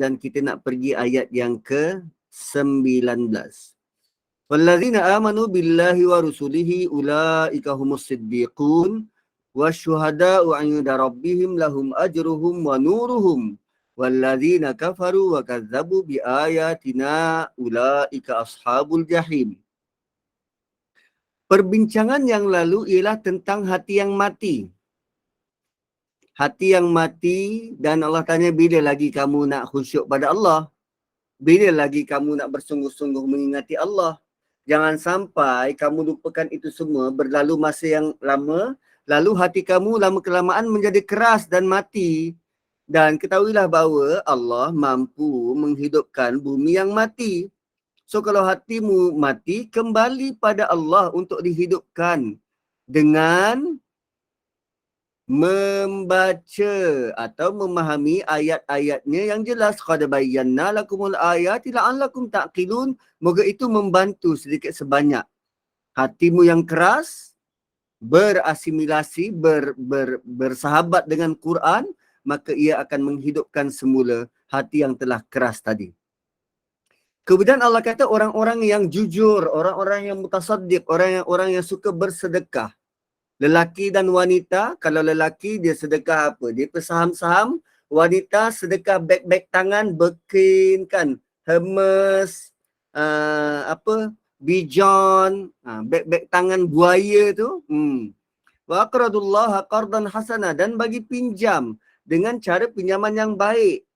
dan kita nak pergi ayat yang ke-19. Wallazina amanu billahi wa rusulihi ulaika humus siddiqun wasyuhada'u 'inda rabbihim lahum ajruhum wa nuruhum wallazina kafaru wa kazzabu biayatina ulaika ashabul jahim. Perbincangan yang lalu ialah tentang hati yang mati. Hati yang mati, dan Allah tanya, bila lagi kamu nak khusyuk pada Allah? Bila lagi kamu nak bersungguh-sungguh mengingati Allah? Jangan sampai kamu lupakan itu semua, berlalu masa yang lama, lalu hati kamu lama-kelamaan menjadi keras dan mati. Dan ketahuilah bahawa Allah mampu menghidupkan bumi yang mati. So kalau hatimu mati, kembali pada Allah untuk dihidupkan dengan membaca atau memahami ayat-ayatnya yang jelas. Qad bayyana lakumul ayati la'allakum ta'qilun. Moga itu membantu sedikit sebanyak hatimu yang keras berasimilasi, bersahabat dengan Quran, maka ia akan menghidupkan semula hati yang telah keras tadi. Kemudian Allah kata orang-orang yang jujur, orang-orang yang mutasaddiq, orang yang suka bersedekah. Lelaki dan wanita, kalau lelaki dia sedekah apa? Dia pesaham-saham. Wanita sedekah beg-beg tangan, Birkin kan, Hermes, Bijon, beg-beg tangan buaya tu. Wa aqradullaha qardan hasana, dan bagi pinjam dengan cara pinjaman yang baik.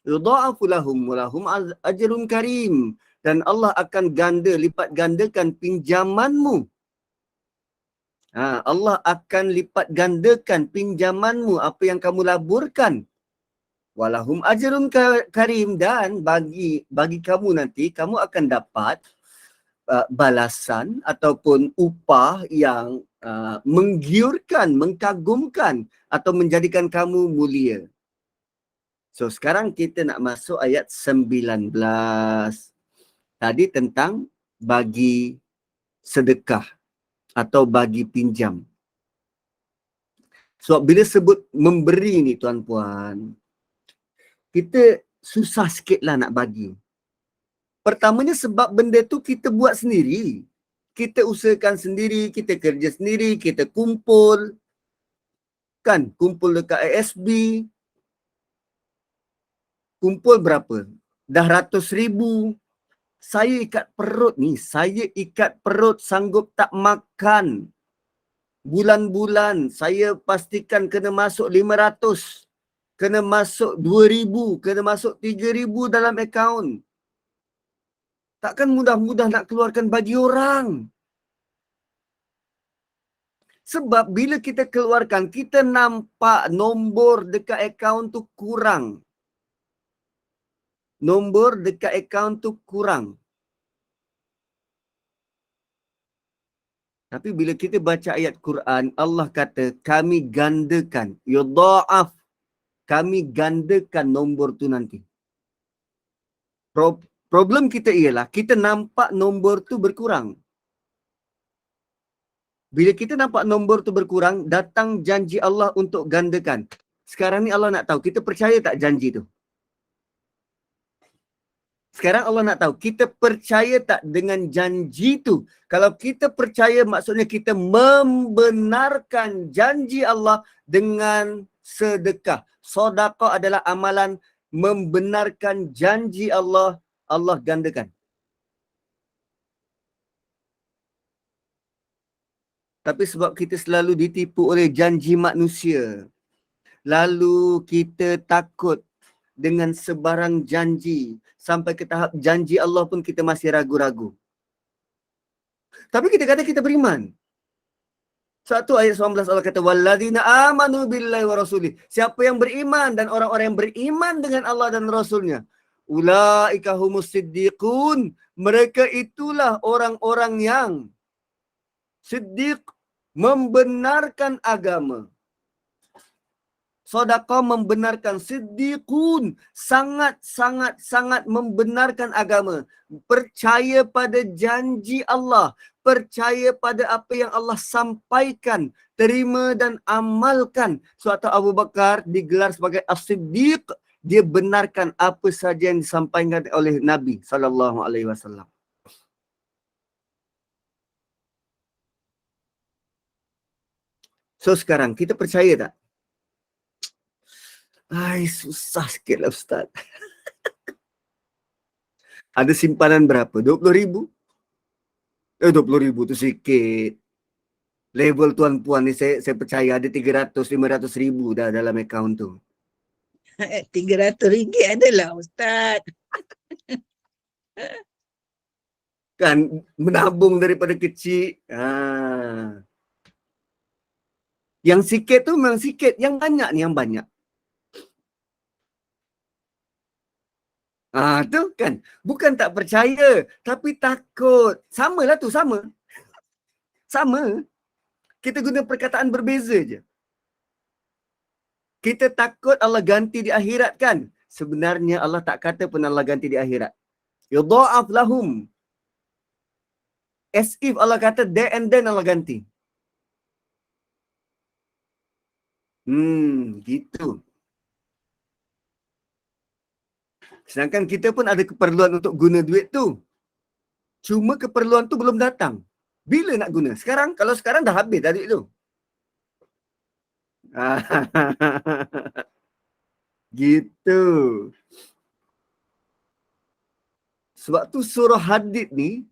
Yudha'afu lahum wa lahum ajrun karim, dan Allah akan lipat gandakan pinjamanmu. Allah akan lipat gandakan pinjamanmu, apa yang kamu laburkan. Walahum ajrun karim, dan bagi kamu nanti kamu akan dapat balasan ataupun upah yang menggiurkan, mengkagumkan atau menjadikan kamu mulia. So sekarang kita nak masuk ayat 19. Tadi tentang bagi sedekah atau bagi pinjam. So bila sebut memberi ni tuan-puan, kita susah sikitlah nak bagi. Pertamanya sebab benda tu kita buat sendiri. Kita usahakan sendiri, kita kerja sendiri, kita kumpul. Kan, kumpul dekat ASB. Kumpul berapa? Dah ratus ribu. Saya ikat perut ni. Saya ikat perut, sanggup tak makan. Bulan-bulan saya pastikan kena masuk 500. Kena masuk 2,000. Kena masuk 3,000 dalam akaun. Takkan mudah-mudah nak keluarkan bagi orang. Sebab bila kita keluarkan, kita nampak nombor dekat akaun tu kurang. Nombor dekat akaun tu kurang. Tapi bila kita baca ayat Quran, Allah kata kami gandakan, yudha'af, kami gandakan nombor tu nanti. Problem kita ialah kita nampak nombor tu berkurang. Bila kita nampak nombor tu berkurang, datang janji Allah untuk gandakan. Sekarang ni Allah nak tahu, kita percaya tak janji tu? Sekarang Allah nak tahu, kita percaya tak dengan janji tu? Kalau kita percaya, maksudnya kita membenarkan janji Allah dengan sedekah. Sedekah adalah amalan membenarkan janji Allah, Allah gandakan. Tapi sebab kita selalu ditipu oleh janji manusia, lalu kita takut dengan sebarang janji, sampai ke tahap janji Allah pun kita masih ragu-ragu. Tapi kita kata kita beriman. Satu ayat 19 Allah kata, walladzina amanu billahi wa rasulih. Siapa yang beriman dan orang-orang yang beriman dengan Allah dan Rasulnya. Ulaika humus siddiqun. Mereka itulah orang-orang yang siddiq, membenarkan agama. Sedekah membenarkan, siddiqun, sangat membenarkan agama. Percaya pada janji Allah, percaya pada apa yang Allah sampaikan, terima dan amalkan. Suatu Abu Bakar digelar sebagai As-Siddiq, dia benarkan apa saja yang disampaikan oleh Nabi SAW. So sekarang kita percaya tak? Ai, susah sikit lah Ustaz. Ada simpanan berapa? 20,000? 20,000 tu sikit. Level tuan-puan ni saya percaya ada 300-500 ribu dah dalam akaun tu. RM300 adalah Ustaz. Kan menabung daripada kecil. Yang sikit tu memang sikit. Yang banyak ni yang banyak. Tu kan. Bukan tak percaya. Tapi takut. Samalah tu, sama. Sama. Kita guna perkataan berbeza je. Kita takut Allah ganti di akhirat kan. Sebenarnya Allah tak kata pun Allah ganti di akhirat. Yudha'af lahum. As if Allah kata there and then Allah ganti. Gitu. Sedangkan kita pun ada keperluan untuk guna duit tu. Cuma keperluan tu belum datang. Bila nak guna? Sekarang? Kalau sekarang dah habis dah duit tu. Gitu. Sebab tu surah Hadid ni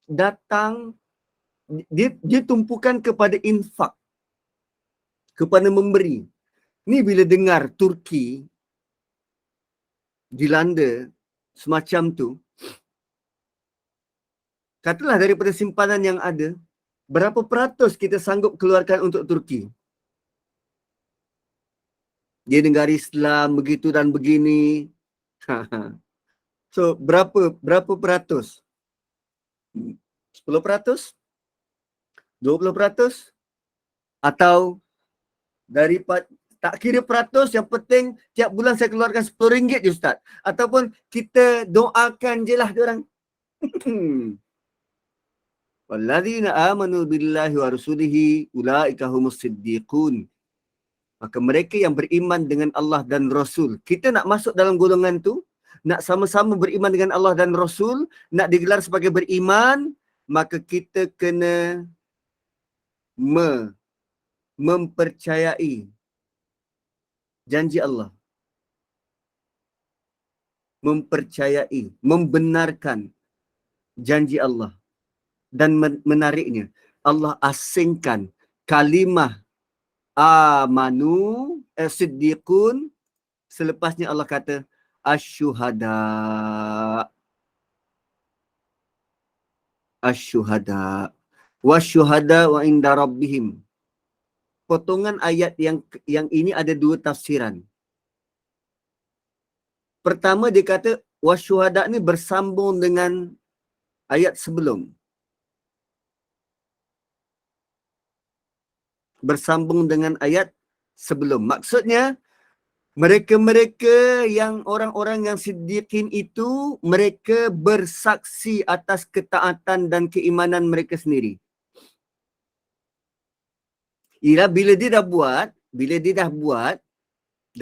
datang, dia tumpukan kepada infak, kepada memberi. Ni bila dengar Turki dilanda semacam tu, katalah daripada simpanan yang ada, berapa peratus kita sanggup keluarkan untuk Turki? Dia negara Islam begitu dan begini. So berapa peratus? 10%? 20%? Atau daripada tak kira peratus, yang penting tiap bulan saya keluarkan RM10 je Ustaz. Ataupun kita doakan je lah diorang. Walladzina amanu billahi wa rasulihi ulaika humus siddiqun. Maka mereka yang beriman dengan Allah dan Rasul. Kita nak masuk dalam golongan tu, nak sama-sama beriman dengan Allah dan Rasul, nak digelar sebagai beriman, maka kita kena mempercayai janji Allah. Mempercayai, membenarkan janji Allah. Dan menariknya, Allah asingkan kalimah amanu siddiqun, selepasnya Allah kata asyuhada. Asyuhada. Wasyuhada wa inda rabbihim. Potongan ayat yang ini ada dua tafsiran. Pertama dia kata wasyuhada ni bersambung dengan ayat sebelum. Bersambung dengan ayat sebelum. Maksudnya mereka-mereka yang orang-orang yang siddiqin itu, mereka bersaksi atas ketaatan dan keimanan mereka sendiri. Ialah bila dia dah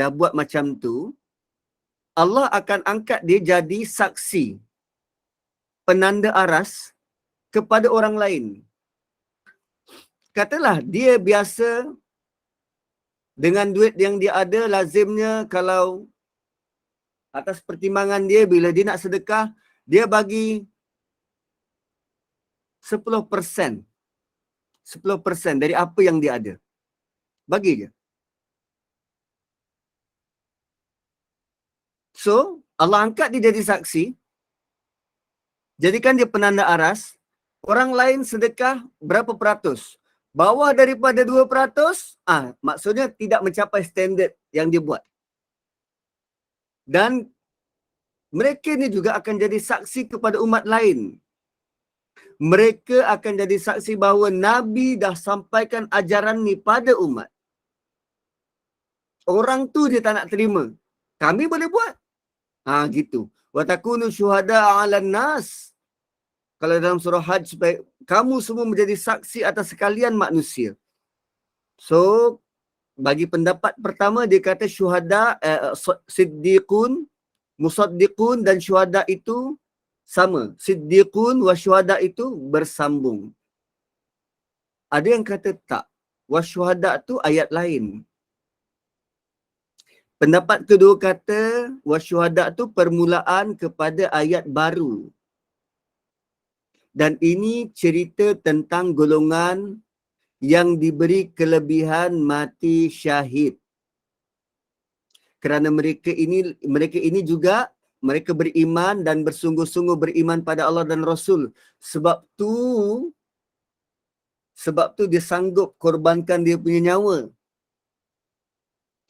buat macam tu, Allah akan angkat dia jadi saksi, penanda aras kepada orang lain. Katalah dia biasa dengan duit yang dia ada, lazimnya kalau atas pertimbangan dia, bila dia nak sedekah, dia bagi 10%. 10% dari apa yang dia ada. Bagi je. So, Allah angkat dia jadi saksi. Jadikan dia penanda aras. Orang lain sedekah berapa peratus? Bawah daripada 2%, maksudnya tidak mencapai standard yang dia buat. Dan mereka ni juga akan jadi saksi kepada umat lain. Mereka akan jadi saksi bahawa Nabi dah sampaikan ajaran ni pada umat. Orang tu dia tak nak terima. Kami boleh buat. Gitu. Wa takunu syuhada 'alan nas. Kalau dalam surah Hajj, supaya kamu semua menjadi saksi atas sekalian manusia. So, bagi pendapat pertama dia kata syuhada, siddiqun, musaddiqun dan syuhada itu sama. Siddiqun wa syuhada itu bersambung. Ada yang kata tak. Wa syuhada tu ayat lain. Pendapat kedua kata wa syuhada tu permulaan kepada ayat baru. Dan ini cerita tentang golongan yang diberi kelebihan mati syahid. Kerana mereka ini juga mereka beriman dan bersungguh-sungguh beriman pada Allah dan Rasul. Sebab tu dia sanggup korbankan dia punya nyawa.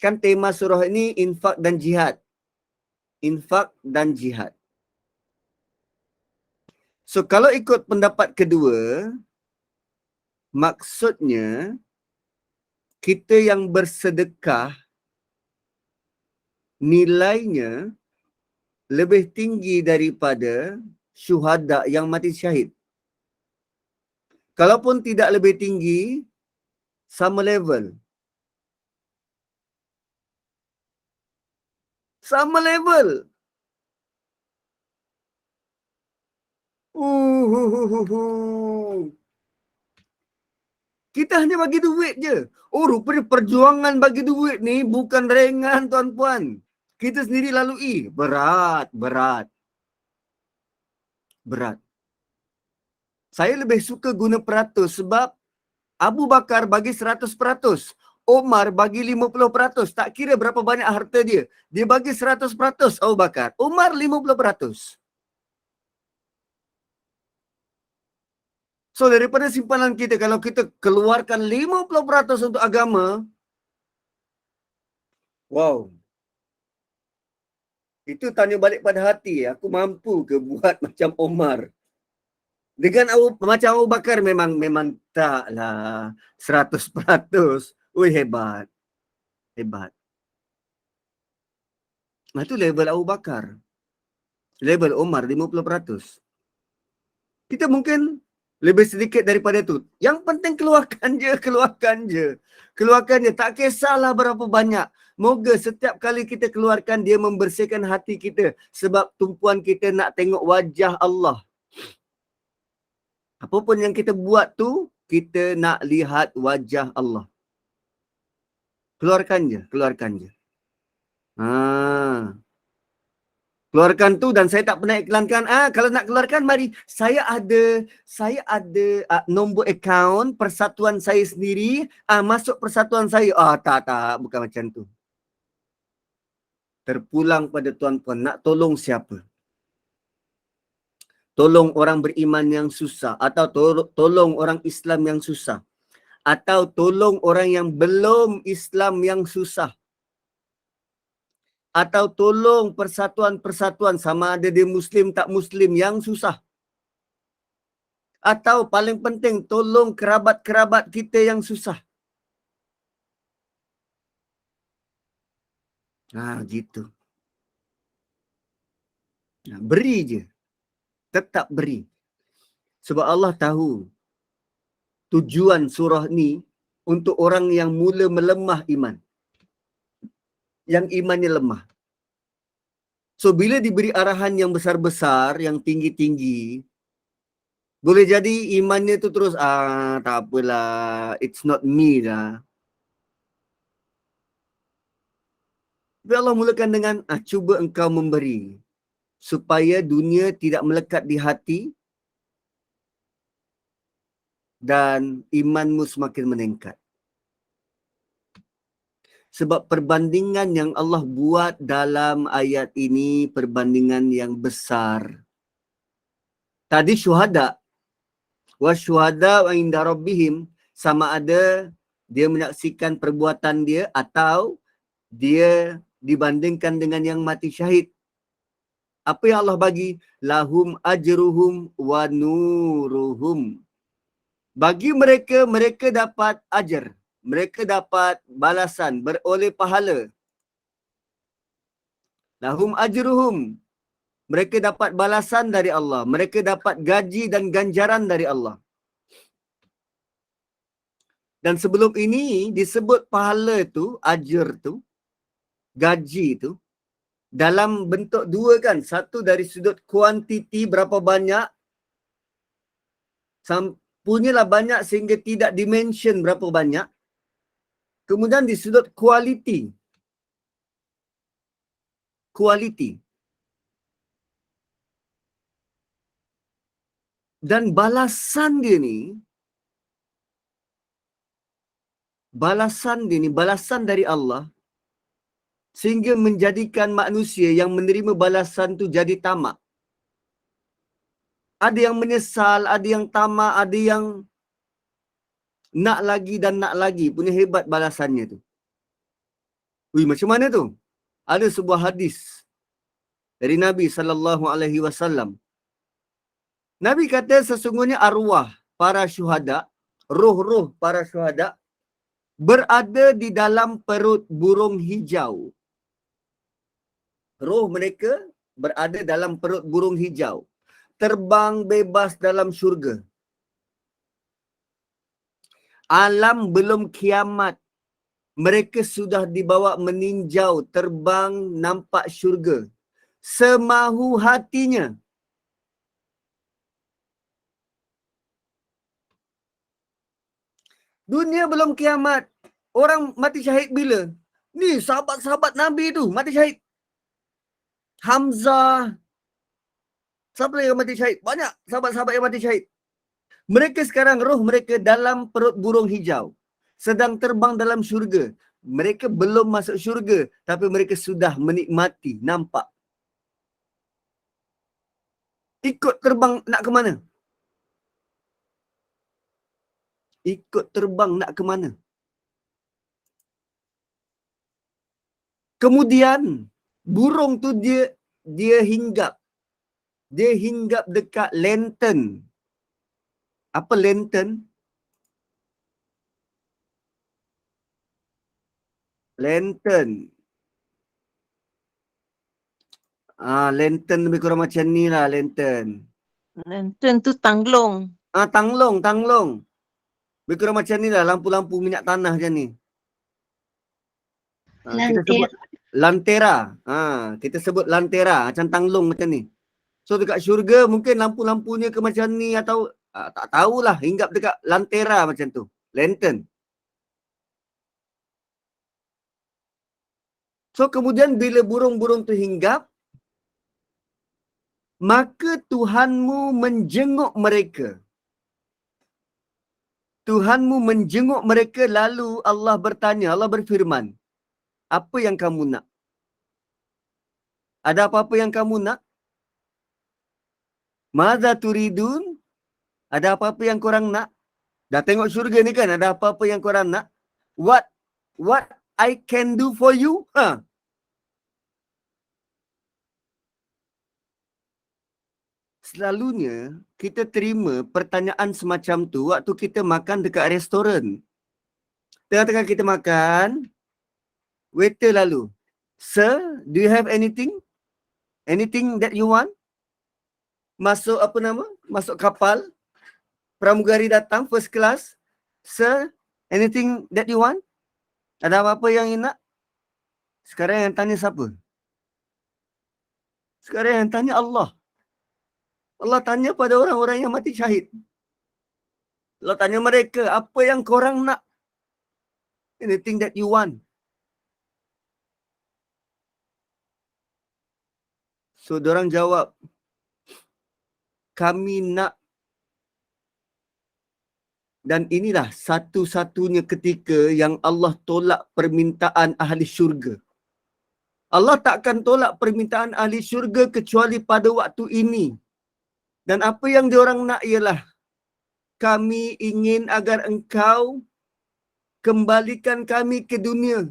Kan tema surah ini infak dan jihad. Infak dan jihad. So kalau ikut pendapat kedua, maksudnya kita yang bersedekah nilainya lebih tinggi daripada syuhada yang mati syahid. Kalaupun tidak lebih tinggi, sama level. Sama level. Kita hanya bagi duit je. Oh, rupanya perjuangan bagi duit ni bukan ringan, tuan-puan. Kita sendiri lalui. Berat. Saya lebih suka guna peratus sebab Abu Bakar bagi 100%. Omar bagi 50%. Tak kira berapa banyak harta dia. Dia bagi 100% Abu Bakar. Omar 50%. So daripada simpanan kita, kalau kita keluarkan 50% untuk agama, wow. Itu tanya balik pada hati. Aku mampu ke buat macam Omar? Dengan macam Abu Bakar memang taklah 100%. Ui, hebat. Nah, itu level Abu Bakar. Level Omar 50%. Kita mungkin lebih sedikit daripada itu. Yang penting keluarkan je. Tak kisahlah berapa banyak. Moga setiap kali kita keluarkan, dia membersihkan hati kita. Sebab tumpuan kita nak tengok wajah Allah. Apapun yang kita buat tu, kita nak lihat wajah Allah. Keluarkan je. Keluarkan tu, dan saya tak pernah iklankan. Kalau nak keluarkan, mari. Saya ada nombor akaun persatuan saya sendiri. Masuk persatuan saya. Tak. Bukan macam tu. Terpulang pada tuan-puan. Nak tolong siapa? Tolong orang beriman yang susah. Atau tolong orang Islam yang susah. Atau tolong orang yang belum Islam yang susah. Atau tolong persatuan-persatuan sama ada dia Muslim tak Muslim yang susah. Atau paling penting, tolong kerabat-kerabat kita yang susah. Gitu. Beri je. Tetap beri. Sebab Allah tahu tujuan surah ni untuk orang yang mula melemah iman. Yang imannya lemah. So bila diberi arahan yang besar-besar, yang tinggi-tinggi, boleh jadi imannya tu terus, tak apalah, it's not me lah. Tapi Allah mulakan dengan, cuba engkau memberi. Supaya dunia tidak melekat di hati dan imanmu semakin meningkat. Sebab perbandingan yang Allah buat dalam ayat ini, perbandingan yang besar. Tadi syuhada. Wa syuhada wa inda rabbihim, sama ada dia menyaksikan perbuatan dia atau dia dibandingkan dengan yang mati syahid. Apa yang Allah bagi? Lahum ajruhum wa nuruhum. Bagi mereka, mereka dapat ajar. Mereka dapat balasan, beroleh pahala. Lahum ajruhum. Mereka dapat balasan dari Allah. Mereka dapat gaji dan ganjaran dari Allah. Dan sebelum ini disebut pahala tu, ajar tu, gaji tu, dalam bentuk dua kan. Satu dari sudut kuantiti berapa banyak, punyalah banyak sehingga tidak dimension berapa banyak. Kemudian di sudut kualiti. Kualiti. Dan balasan dia ni, balasan dari Allah, sehingga menjadikan manusia yang menerima balasan tu jadi tamak. Ada yang menyesal, ada yang tamak, ada yang nak lagi dan nak lagi. Punya hebat balasannya tu. Wih, macam mana tu? Ada sebuah hadis dari Nabi SAW. Nabi kata sesungguhnya arwah para syuhada, roh-roh para syuhada berada di dalam perut burung hijau. Roh mereka berada dalam perut burung hijau. Terbang bebas dalam syurga. Alam belum kiamat. Mereka sudah dibawa meninjau, terbang, nampak syurga. Semahu hatinya. Dunia belum kiamat. Orang mati syahid bila? Ni sahabat-sahabat Nabi tu mati syahid. Hamzah. Siapa yang mati syahid? Banyak sahabat-sahabat yang mati syahid. Mereka sekarang roh mereka dalam perut burung hijau. Sedang terbang dalam syurga. Mereka belum masuk syurga. Tapi mereka sudah menikmati, nampak. Ikut terbang nak ke mana? Ikut terbang nak ke mana? Kemudian burung tu dia hinggap. Dia hinggap dekat lantern. Apa lantern? Lantern. Lantern lebih kurang macam ni lah, lantern. Lantern tu tanglong. Tanglong. Lebih kurang macam ni lah, lampu-lampu minyak tanah macam ni. Kita sebut lantera. Kita sebut lantera, macam tanglong macam ni. So dekat syurga mungkin lampu-lampunya ke macam ni atau tak tahulah, hinggap dekat lantera macam tu. Lantern. So kemudian bila burung-burung tu hinggap, maka Tuhanmu menjenguk mereka. Tuhanmu menjenguk mereka lalu Allah bertanya, Allah berfirman, apa yang kamu nak? Ada apa-apa yang kamu nak? Madza turidun? Ada apa-apa yang korang nak? Dah tengok syurga ni kan, ada apa-apa yang korang nak? What I can do for you? Selalunya kita terima pertanyaan semacam tu waktu kita makan dekat restoran. Tengah-tengah kita makan, waiter lalu, "Sir, do you have anything? Anything that you want?" Masuk apa nama? Masuk kapal, pramugari datang first class. "Sir, anything that you want?" Ada apa-apa yang you nak? Sekarang yang tanya siapa? Sekarang yang tanya Allah. Allah tanya pada orang-orang yang mati syahid. Allah tanya mereka, apa yang korang nak? Anything that you want. So, diorang jawab, kami nak. Dan inilah satu-satunya ketika yang Allah tolak permintaan ahli syurga. Allah takkan tolak permintaan ahli syurga kecuali pada waktu ini. Dan apa yang diorang nak ialah, kami ingin agar engkau kembalikan kami ke dunia.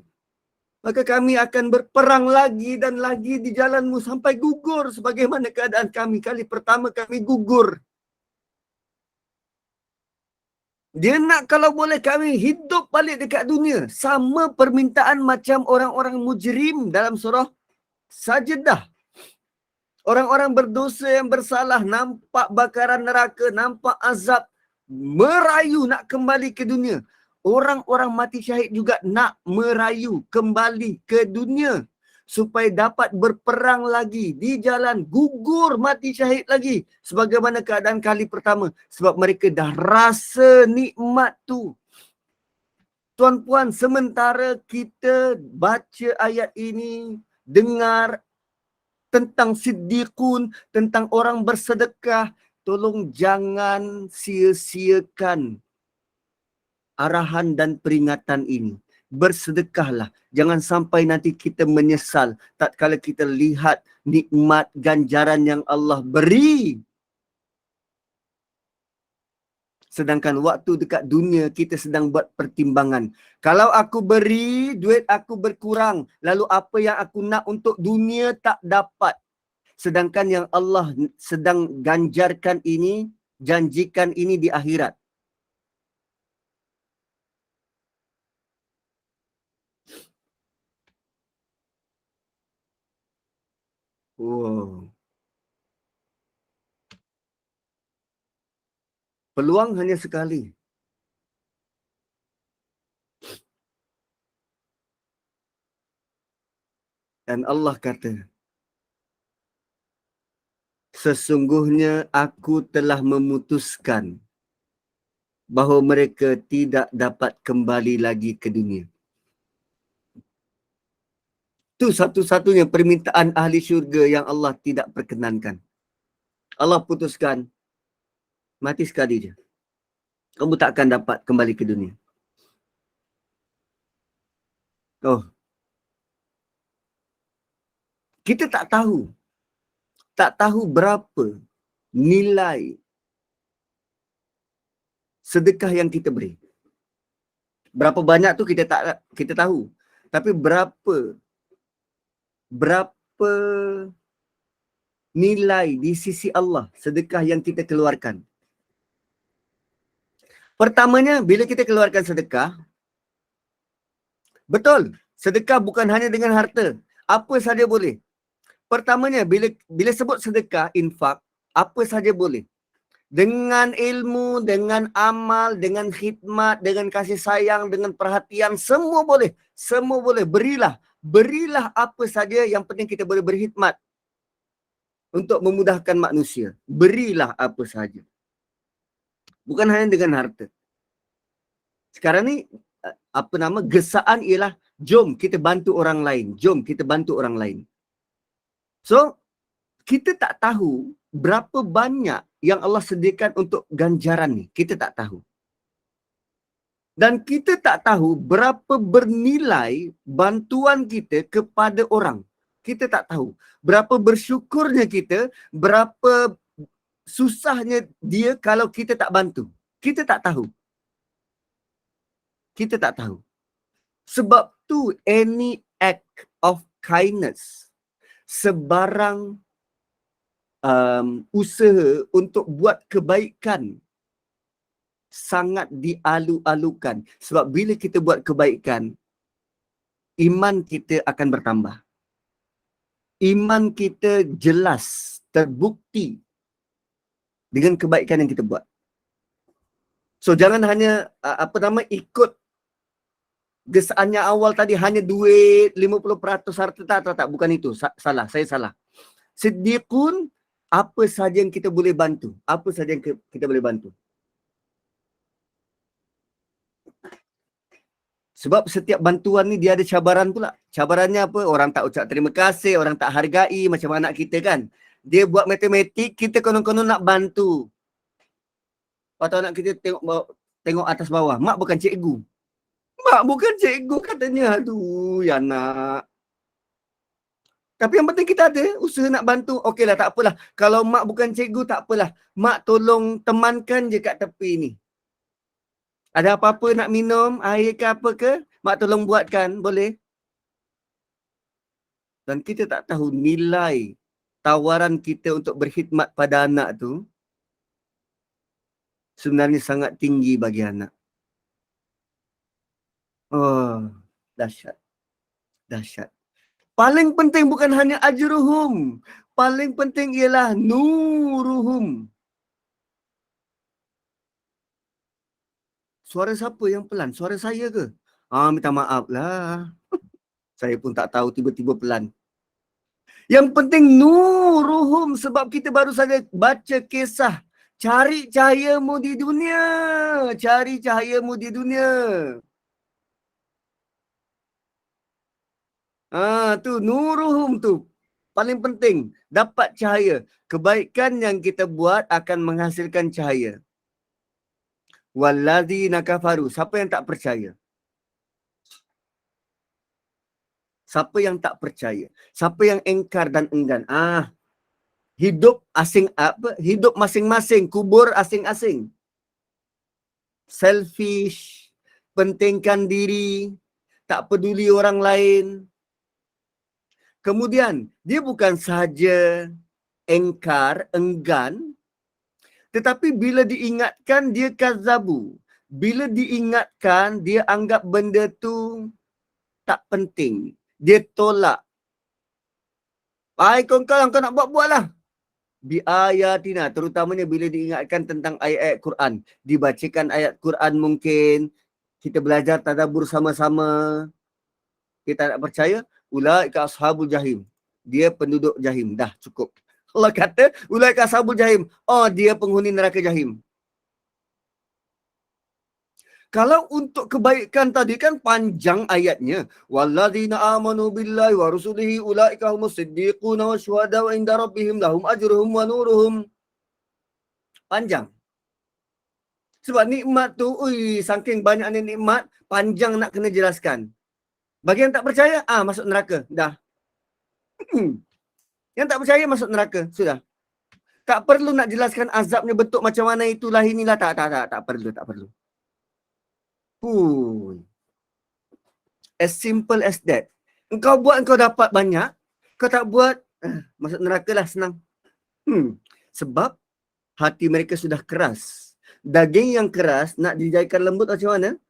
Maka kami akan berperang lagi dan lagi di jalanmu sampai gugur sebagaimana keadaan kami. Kali pertama kami gugur. Dia nak kalau boleh kami hidup balik dekat dunia. Sama permintaan macam orang-orang mujrim dalam surah Sajdah. Orang-orang berdosa yang bersalah nampak bakaran neraka, nampak azab, merayu nak kembali ke dunia. orang-orang mati syahid juga nak merayu kembali ke dunia supaya dapat berperang lagi di jalan, gugur mati syahid lagi sebagaimana keadaan kali pertama, sebab mereka dah rasa nikmat tu. Tuan-puan, sementara kita baca ayat ini, dengar tentang siddiqun, tentang orang bersedekah, tolong jangan sia-siakan arahan dan peringatan ini. Bersedekahlah. Jangan sampai nanti kita menyesal tatkala kita lihat nikmat ganjaran yang Allah beri. Sedangkan waktu dekat dunia kita sedang buat pertimbangan. Kalau aku beri, duit aku berkurang. Lalu apa yang aku nak untuk dunia tak dapat. Sedangkan yang Allah sedang ganjarkan ini, janjikan ini di akhirat. Wow. Peluang hanya sekali. Dan Allah kata, sesungguhnya aku telah memutuskan bahawa mereka tidak dapat kembali lagi ke dunia. Itu satu-satunya permintaan ahli syurga yang Allah tidak perkenankan. Allah putuskan, mati sekali je. Kamu tak akan dapat kembali ke dunia. Oh, kita tak tahu berapa nilai sedekah yang kita beri. Berapa banyak tu kita tahu. Tapi berapa nilai di sisi Allah sedekah yang kita keluarkan. Pertamanya, bila kita keluarkan sedekah, betul, sedekah bukan hanya dengan harta. Apa saja boleh. Pertamanya, bila sebut sedekah, infak, apa saja boleh. Dengan ilmu, dengan amal, dengan khidmat, dengan kasih sayang, dengan perhatian, semua boleh. Semua boleh. Berilah apa saja, yang penting kita boleh berkhidmat untuk memudahkan manusia. Berilah apa saja. Bukan hanya dengan harta. Sekarang ni, gesaan ialah, jom kita bantu orang lain. Jom kita bantu orang lain. So, kita tak tahu berapa banyak yang Allah sediakan untuk ganjaran ni. Kita tak tahu. Dan kita tak tahu berapa bernilai bantuan kita kepada orang. Kita tak tahu. Berapa bersyukurnya kita, berapa susahnya dia kalau kita tak bantu. Kita tak tahu. Kita tak tahu. Sebab tu any act of kindness, sebarang usaha untuk buat kebaikan sangat dialu-alukan. Sebab bila kita buat kebaikan, iman kita akan bertambah. Iman kita jelas, terbukti dengan kebaikan yang kita buat. So jangan hanya ikut gesaannya awal tadi, hanya duit 50% harta, tak, bukan itu. Salah, saya salah. Siddiqun, apa saja yang kita boleh bantu. Apa saja yang kita boleh bantu. Sebab setiap bantuan ni dia ada cabaran pula. Cabarannya apa? Orang tak ucap terima kasih, orang tak hargai, macam anak kita kan. Dia buat matematik, kita konon-konon nak bantu. Atau anak kita tengok atas bawah. Mak bukan cikgu. Mak bukan cikgu katanya. Aduh, ya nak. Tapi yang penting kita ada usaha nak bantu. Okeylah, tak apalah. Kalau mak bukan cikgu, tak apalah. Mak tolong temankan je kat tepi ni. Ada apa-apa nak minum, air ke apa ke, mak tolong buatkan, boleh? Dan kita tak tahu nilai tawaran kita untuk berkhidmat pada anak tu sebenarnya sangat tinggi bagi anak. Oh, dahsyat. Dahsyat. Paling penting bukan hanya ajruhum. Paling penting ialah nuruhum. Suara siapa yang pelan? Suara saya ke? Minta maaf lah. Saya pun tak tahu tiba-tiba pelan. Yang penting nuruhum, sebab kita baru saja baca kisah cari cahayamu di dunia. Cari cahayamu di dunia. Tu nuruhum tu. Paling penting, dapat cahaya. Kebaikan yang kita buat akan menghasilkan cahaya. Walladzina kafaru. Siapa yang tak percaya? Siapa yang tak percaya? Siapa yang engkar dan enggan? Hidup asing apa? Hidup masing-masing, kubur asing-asing. Selfish, pentingkan diri, tak peduli orang lain. Kemudian, dia bukan sahaja engkar, enggan, tetapi bila diingatkan, dia kazabu. Bila diingatkan, dia anggap benda tu tak penting. Dia tolak. Kau nak buat-buatlah. Bi ayatina, terutamanya bila diingatkan tentang ayat-ayat Quran. Dibacakan ayat Quran mungkin. Kita belajar tadabbur sama-sama. Kita tak percaya, ulaika ashabul jahim. Dia penduduk jahim. Dah cukup. Allah kata, ulaika ashabul jahim. Dia penghuni neraka jahim. Kalau untuk kebaikan tadi kan panjang ayatnya. Walladzina amanu billahi wa rusulihi ulaika humus siddiquna wa syuhada wa inda rabbihim lahum ajruhum wa nuruhum. Panjang. Sebab nikmat tu, saking banyaknya nikmat, panjang nak kena jelaskan. Bagi yang tak percaya, masuk neraka. Dah. Yang tak percaya masuk neraka. Sudah. Tak perlu nak jelaskan azabnya bentuk macam mana itulah inilah. Tak perlu. As simple as that. Engkau buat, engkau dapat banyak. Kau tak buat, masuk neraka lah, senang. Sebab hati mereka sudah keras. Daging yang keras nak dijadikan lembut macam mana?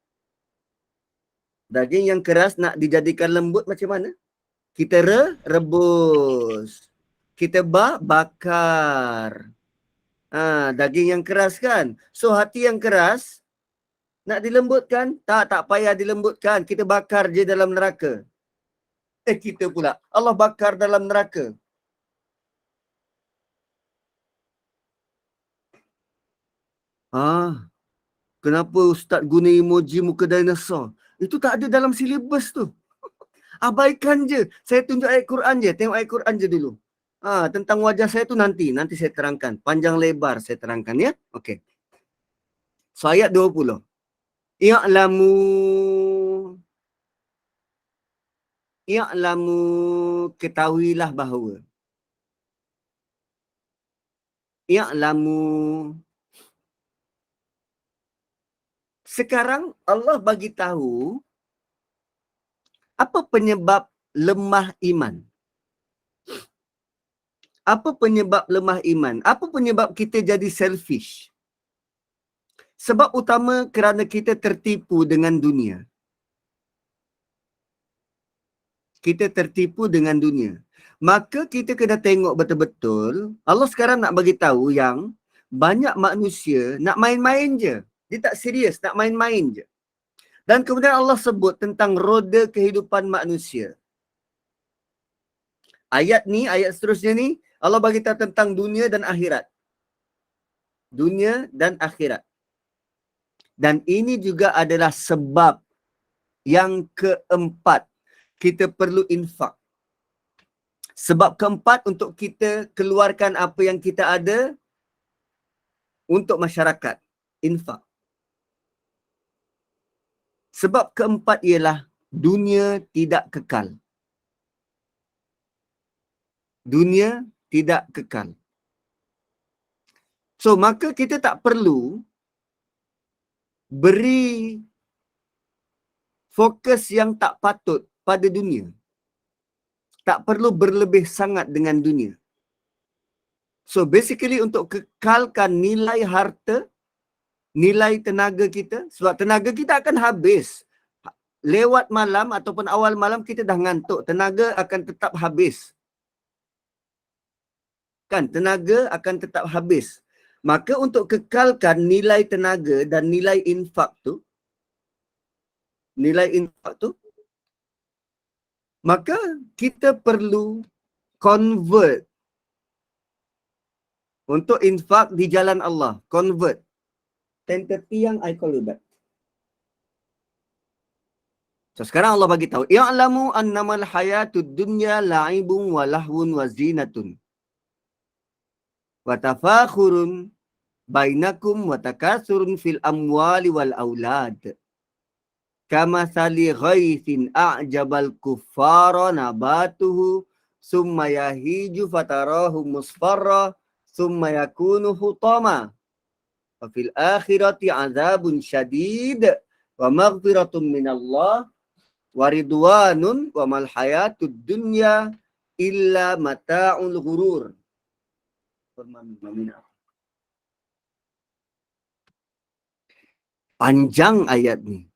Daging yang keras nak dijadikan lembut macam mana? Kita rebus. Kita bakar. Daging yang keras kan? So hati yang keras nak dilembutkan? Tak payah dilembutkan. Kita bakar je dalam neraka. Kita pula. Allah bakar dalam neraka. Kenapa Ustaz guna emoji muka dinosaur? Itu tak ada dalam silibus tu. Abaikan je. Saya tunjuk ayat Quran je. Tengok ayat Quran je dulu. Tentang wajah saya tu nanti saya terangkan. Panjang lebar saya terangkan ya. Okey. So ayat 20. I'lamu, ketahuilah bahawa. I'lamu. Sekarang Allah bagi tahu apa penyebab lemah iman. Apa penyebab lemah iman? Apa penyebab kita jadi selfish? Sebab utama kerana kita tertipu dengan dunia. Kita tertipu dengan dunia. Maka kita kena tengok betul-betul. Allah sekarang nak bagi tahu yang banyak manusia nak main-main je. Dia tak serius, nak main-main je. Dan kemudian Allah sebut tentang roda kehidupan manusia. Ayat seterusnya ni, Allah bagi tahu tentang dunia dan akhirat. Dunia dan akhirat. Dan ini juga adalah sebab yang keempat. Kita perlu infak. Sebab keempat untuk kita keluarkan apa yang kita ada untuk masyarakat. Infak. Sebab keempat ialah dunia tidak kekal. Dunia tidak kekal. So, maka kita tak perlu beri fokus yang tak patut pada dunia. Tak perlu berlebih sangat dengan dunia. So, basically untuk kekalkan nilai harta, nilai tenaga kita, sebab tenaga kita akan habis. Lewat malam ataupun awal malam kita dah ngantuk, tenaga akan tetap habis. Kan, tenaga akan tetap habis. Maka untuk kekalkan nilai tenaga dan nilai infak tu, nilai infak tu, maka kita perlu convert untuk infak di jalan Allah. Convert. 10:30 yang I call you back. So sekarang Allah bagi tahu, "Ya'lamu annamal hayatud dunya la'ibun wa lahwun wa zinatun. Wa tafakhurun bainakum wa takasurun fil amwali wal aulad. Kamathali ghaithin a'jabal kuffara nabatuhu summa yahiju fatarahu musfarra summa yakunu hutama. Wa fil akhirati azabun syadid wa maghfiratun minallah wa ridwanun wa mal hayatud dunya illa mata'ul ghurur." Panjang ayat ni.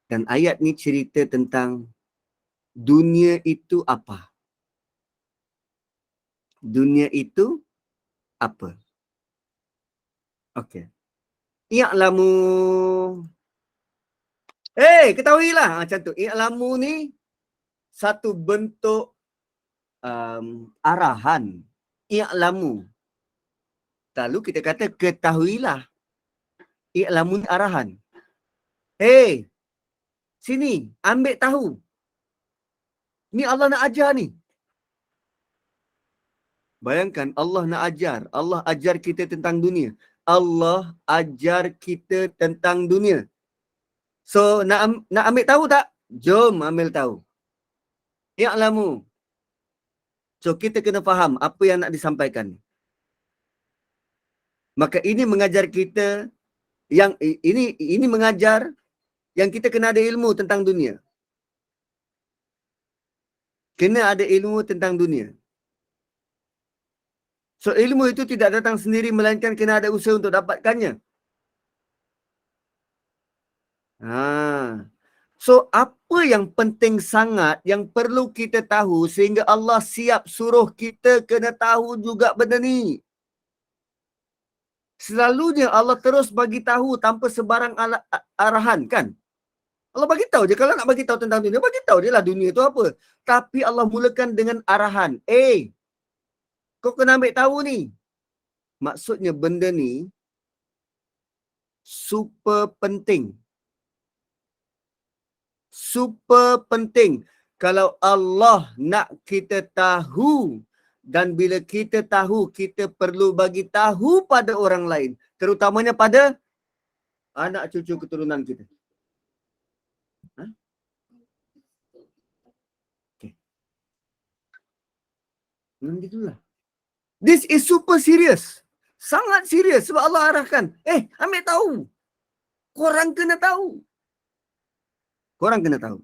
Dan ayat ni cerita tentang dunia itu apa? Dunia itu apa? Okey. I'lamu. Ketahuilah macam tu. I'lamu ni satu bentuk arahan. I'lamu. Lalu kita kata ketahuilah. I'lamu ni arahan. Sini, ambil tahu. Ni Allah nak ajar ni. Bayangkan Allah nak ajar. Allah ajar kita tentang dunia. Allah ajar kita tentang dunia. So, nak ambil tahu tak? Jom ambil tahu. Ya'lamu. So, kita kena faham apa yang nak disampaikan. Maka ini mengajar kita, yang ini mengajar yang kita kena ada ilmu tentang dunia. Kena ada ilmu tentang dunia. So, ilmu itu tidak datang sendiri, melainkan kena ada usaha untuk dapatkannya. So, apa yang penting sangat yang perlu kita tahu sehingga Allah siap suruh kita kena tahu juga benda ni. Selalunya Allah terus bagi tahu tanpa sebarang arahan, kan? Allah bagi tahu je. Kalau nak bagi tahu tentang dunia, bagi tahu dia lah dunia tu apa. Tapi Allah mulakan dengan arahan. Kau kena ambil tahu ni. Maksudnya benda ni super penting. Super penting. Kalau Allah nak kita tahu, dan bila kita tahu, kita perlu bagi tahu pada orang lain. Terutamanya pada anak cucu keturunan kita. Gitulah. This is super serious. Sangat serius sebab Allah arahkan. Ambil tahu. Korang kena tahu. Korang kena tahu.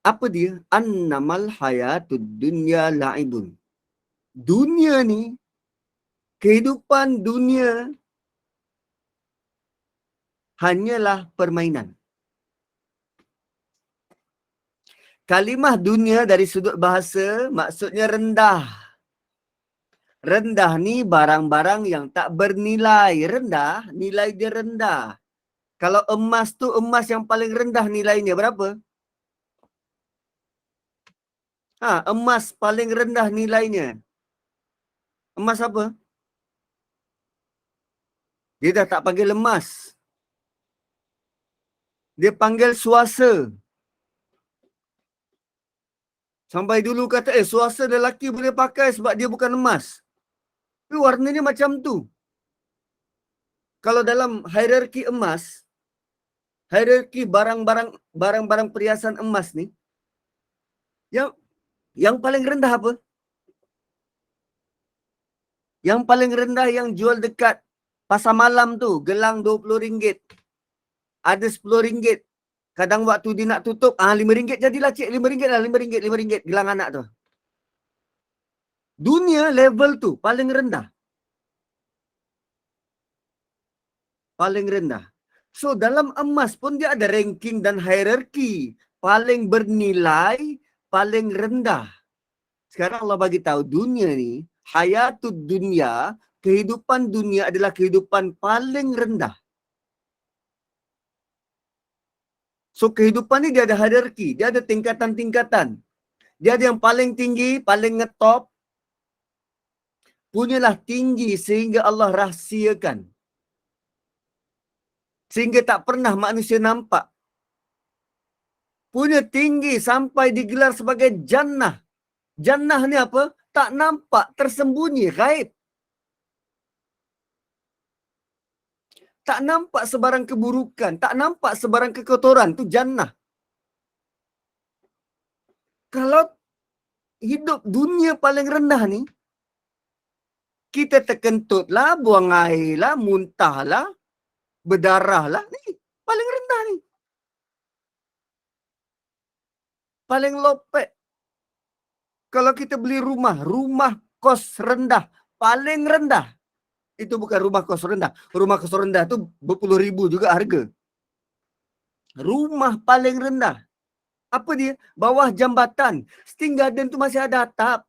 Apa dia? Annamal hayatud dunya la'ibun. Dunia ni, kehidupan dunia hanyalah permainan. Kalimah dunia dari sudut bahasa maksudnya rendah. Rendah ni barang-barang yang tak bernilai. Rendah, nilai dia rendah. Kalau emas tu, emas yang paling rendah nilainya berapa? Emas paling rendah nilainya. Emas apa? Dia dah tak panggil emas. Dia panggil suasa. Sampai dulu kata, suasa lelaki boleh pakai sebab dia bukan emas. Tapi warnanya macam tu. Kalau dalam hierarki emas, hierarki barang-barang perhiasan emas ni, yang paling rendah apa? Yang paling rendah yang jual dekat pasar malam tu, gelang RM20. Ada RM10. Kadang waktu dia nak tutup, RM5 jadilah cik, RM5 lah, RM5 gelang anak tu. Dunia level tu paling rendah. Paling rendah. So dalam emas pun dia ada ranking dan hierarki. Paling bernilai, paling rendah. Sekarang Allah bagi tahu dunia ni, hayatud dunia, kehidupan dunia adalah kehidupan paling rendah. So kehidupan ni dia ada hierarki, dia ada tingkatan-tingkatan. Dia ada yang paling tinggi, paling ngetop, punyalah tinggi sehingga Allah rahsiakan. Sehingga tak pernah manusia nampak. Punya tinggi sampai digelar sebagai jannah. Jannah ni apa? Tak nampak, tersembunyi, gaib. Tak nampak sebarang keburukan, tak nampak sebarang kekotoran, tu jannah. Kalau hidup dunia paling rendah ni, kita terkentut lah, buang air lah, muntah lah, berdarah lah. Ni paling rendah ni. Paling lopek. Kalau kita beli rumah, rumah kos rendah, paling rendah. Itu bukan rumah kos rendah. Rumah kos rendah tu berpuluh ribu juga harga. Rumah paling rendah. Apa dia? Bawah jambatan. Sting Garden tu masih ada atap.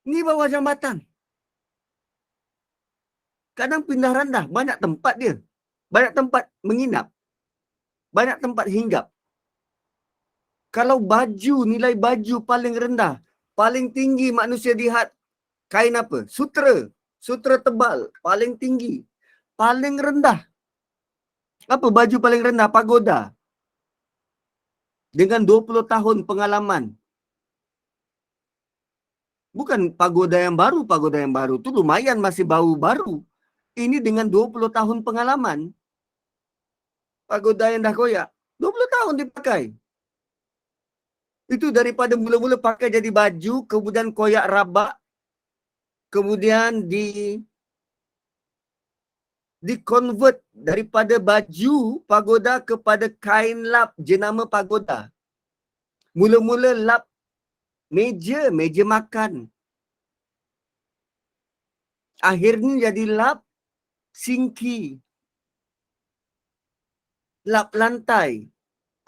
Ni bawah jambatan. Kadang pindah rendah. Banyak tempat dia. Banyak tempat menginap. Banyak tempat hinggap. Kalau baju, nilai baju paling rendah. Paling tinggi manusia lihat kain apa? Sutera. Sutera tebal. Paling tinggi. Paling rendah. Apa baju paling rendah? Pagoda. Dengan 20 tahun pengalaman. Bukan pagoda yang baru. Pagoda yang baru tu lumayan masih bau baru. Ini dengan 20 tahun pengalaman. Pagoda yang dah koyak. 20 tahun dipakai. Itu daripada mula-mula pakai jadi baju, kemudian koyak rabak, kemudian di-convert daripada baju pagoda kepada kain lap jenama pagoda. Mula-mula lap meja makan. Akhirnya jadi lap singki. Lap lantai.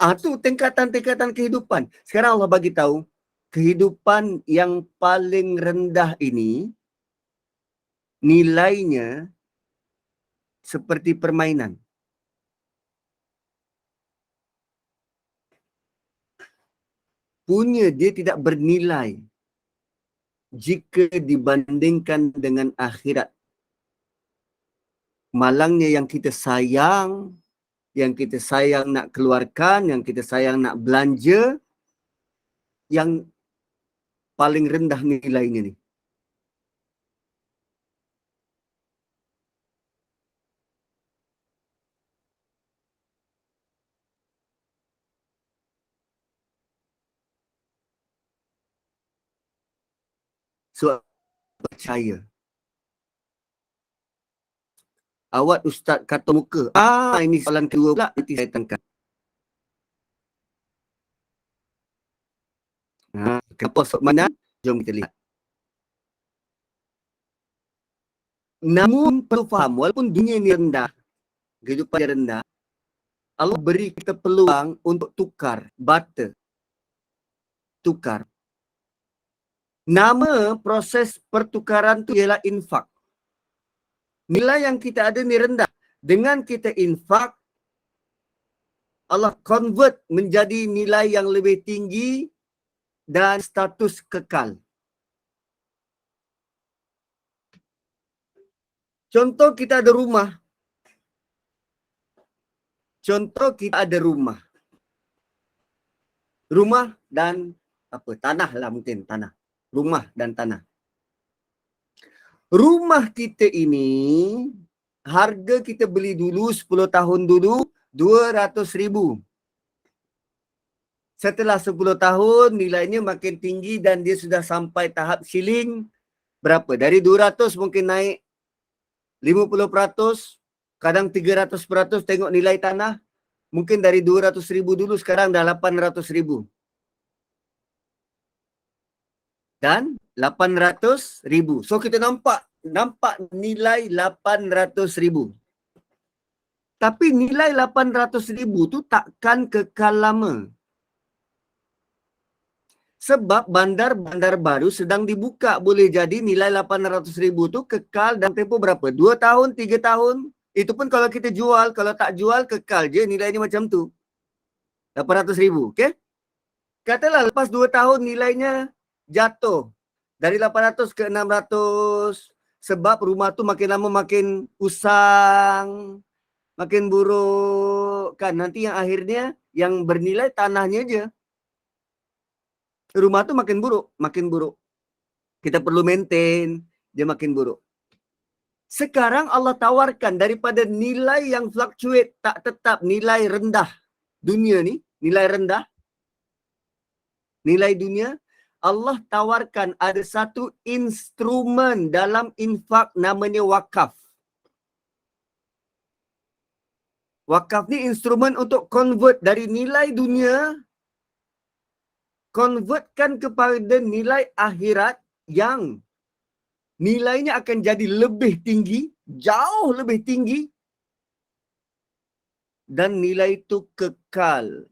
Tu tingkatan-tingkatan kehidupan. Sekarang Allah bagi tahu, kehidupan yang paling rendah ini, nilainya seperti permainan. Punya dia tidak bernilai jika dibandingkan dengan akhirat. Malangnya yang kita sayang nak keluarkan, yang kita sayang nak belanja, yang paling rendah nilainya ni. So, percaya. Awak ustaz kata muka. Ini soalan kedua pula. Nanti saya tangkap. Kenapa soal mana? Jom kita lihat. Namun perlu faham, walaupun dunia ini rendah, kehidupan dia rendah, Allah beri kita peluang untuk tukar, barter. Tukar. Nama proses pertukaran tu ialah infak. Nilai yang kita ada ni rendah. Dengan kita infak, Allah convert menjadi nilai yang lebih tinggi dan status kekal. Contoh kita ada rumah. Rumah dan tanah lah mungkin, tanah. Rumah dan tanah. Rumah kita ini, harga kita beli dulu 10 tahun dulu, 200,000. Setelah 10 tahun, nilainya makin tinggi dan dia sudah sampai tahap ceiling. Berapa? Dari 200 mungkin naik 50%, kadang 300%, tengok nilai tanah. Mungkin dari 200,000 dulu, sekarang dah 800,000. Dan 800,000. So kita nampak nilai 800,000. Tapi nilai 800,000 tu takkan kekal lama. Sebab bandar-bandar baru sedang dibuka. Boleh jadi nilai 800,000 tu kekal dalam tempoh berapa? 2 tahun, 3 tahun. Itu pun kalau kita jual, kalau tak jual kekal je nilainya macam tu. 800,000, okey? Katalah lepas 2 tahun nilainya jatuh dari 800 ke 600 sebab rumah tu makin lama makin usang, makin buruk kan. Nanti yang akhirnya yang bernilai tanahnya je. Rumah tu makin buruk, makin buruk. Kita perlu maintain, dia makin buruk. Sekarang Allah tawarkan daripada nilai yang fluctuate, tak tetap, nilai rendah dunia ni, nilai rendah, nilai dunia, Allah tawarkan ada satu instrumen dalam infak namanya wakaf. Wakaf ni instrumen untuk convert dari nilai dunia, convertkan kepada nilai akhirat yang nilainya akan jadi lebih tinggi, jauh lebih tinggi, dan nilai itu kekal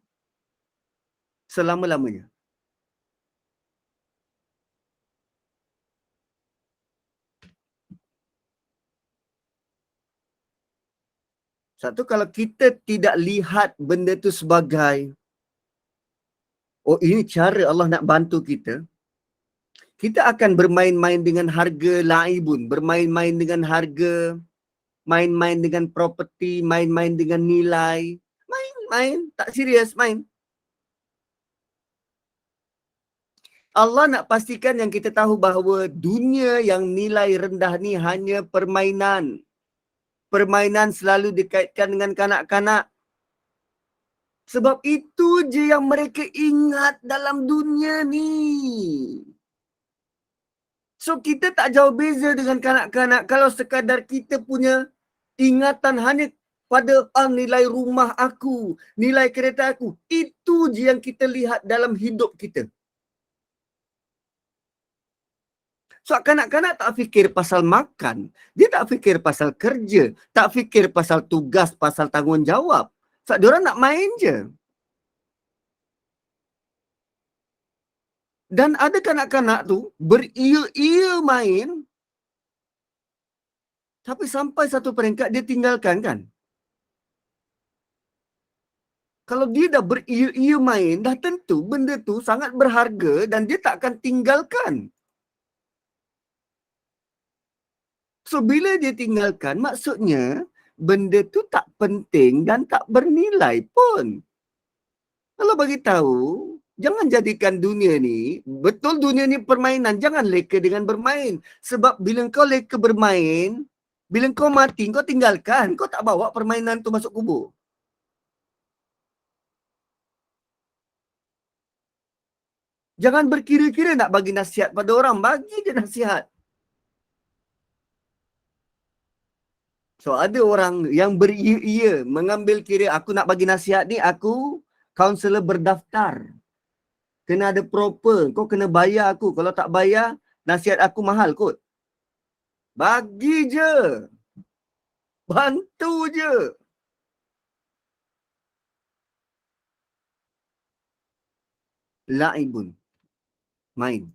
selama-lamanya. Satu, kalau kita tidak lihat benda itu sebagai, oh ini cara Allah nak bantu kita, kita akan bermain-main dengan harga laibun, bermain-main dengan harga, main-main dengan properti, main-main dengan nilai, main, tak serius, main. Allah nak pastikan yang kita tahu bahawa dunia yang nilai rendah ni hanya permainan. Permainan selalu dikaitkan dengan kanak-kanak. Sebab itu je yang mereka ingat dalam dunia ni. So kita tak jauh beza dengan kanak-kanak kalau sekadar kita punya ingatan hanya pada nilai rumah aku, nilai kereta aku. Itu je yang kita lihat dalam hidup kita. So kanak-kanak tak fikir pasal makan, dia tak fikir pasal kerja, tak fikir pasal tugas, pasal tanggungjawab. So diorang nak main je. Dan ada kanak-kanak tu beria-ia main, tapi sampai satu peringkat dia tinggalkan kan. Kalau dia dah beria-ia main, dah tentu benda tu sangat berharga dan dia tak akan tinggalkan. So bila dia tinggalkan, maksudnya benda tu tak penting dan tak bernilai pun. Kalau bagi tahu, jangan jadikan dunia ni, betul dunia ni permainan, jangan leka dengan bermain. Sebab bila kau leka bermain, bila kau mati, kau tinggalkan, kau tak bawa permainan tu masuk kubur. Jangan berkira-kira nak bagi nasihat pada orang, bagi dia nasihat. So ada orang yang beria-ia mengambil kira, aku nak bagi nasihat ni, aku kaunselor berdaftar. Kena ada proper, kau kena bayar aku. Kalau tak bayar, nasihat aku mahal kot. Bagi je. Bantu je. Laibun. Main.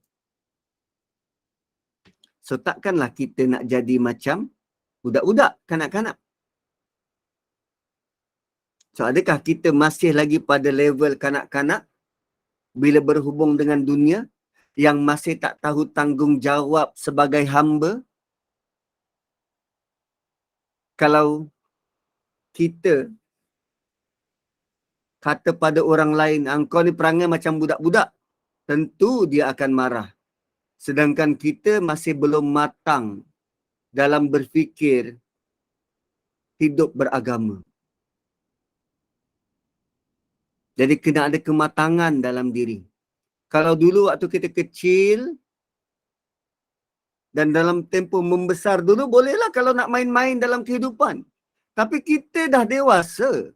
So takkanlah kita nak jadi macam budak-budak, kanak-kanak. So adakah kita masih lagi pada level kanak-kanak bila berhubung dengan dunia yang masih tak tahu tanggungjawab sebagai hamba? Kalau kita kata pada orang lain, engkau ni perangai macam budak-budak, tentu dia akan marah. Sedangkan kita masih belum matang dalam berfikir hidup beragama. Jadi kena ada kematangan dalam diri. Kalau dulu waktu kita kecil dan dalam tempoh membesar dulu, bolehlah kalau nak main-main dalam kehidupan. Tapi kita dah dewasa.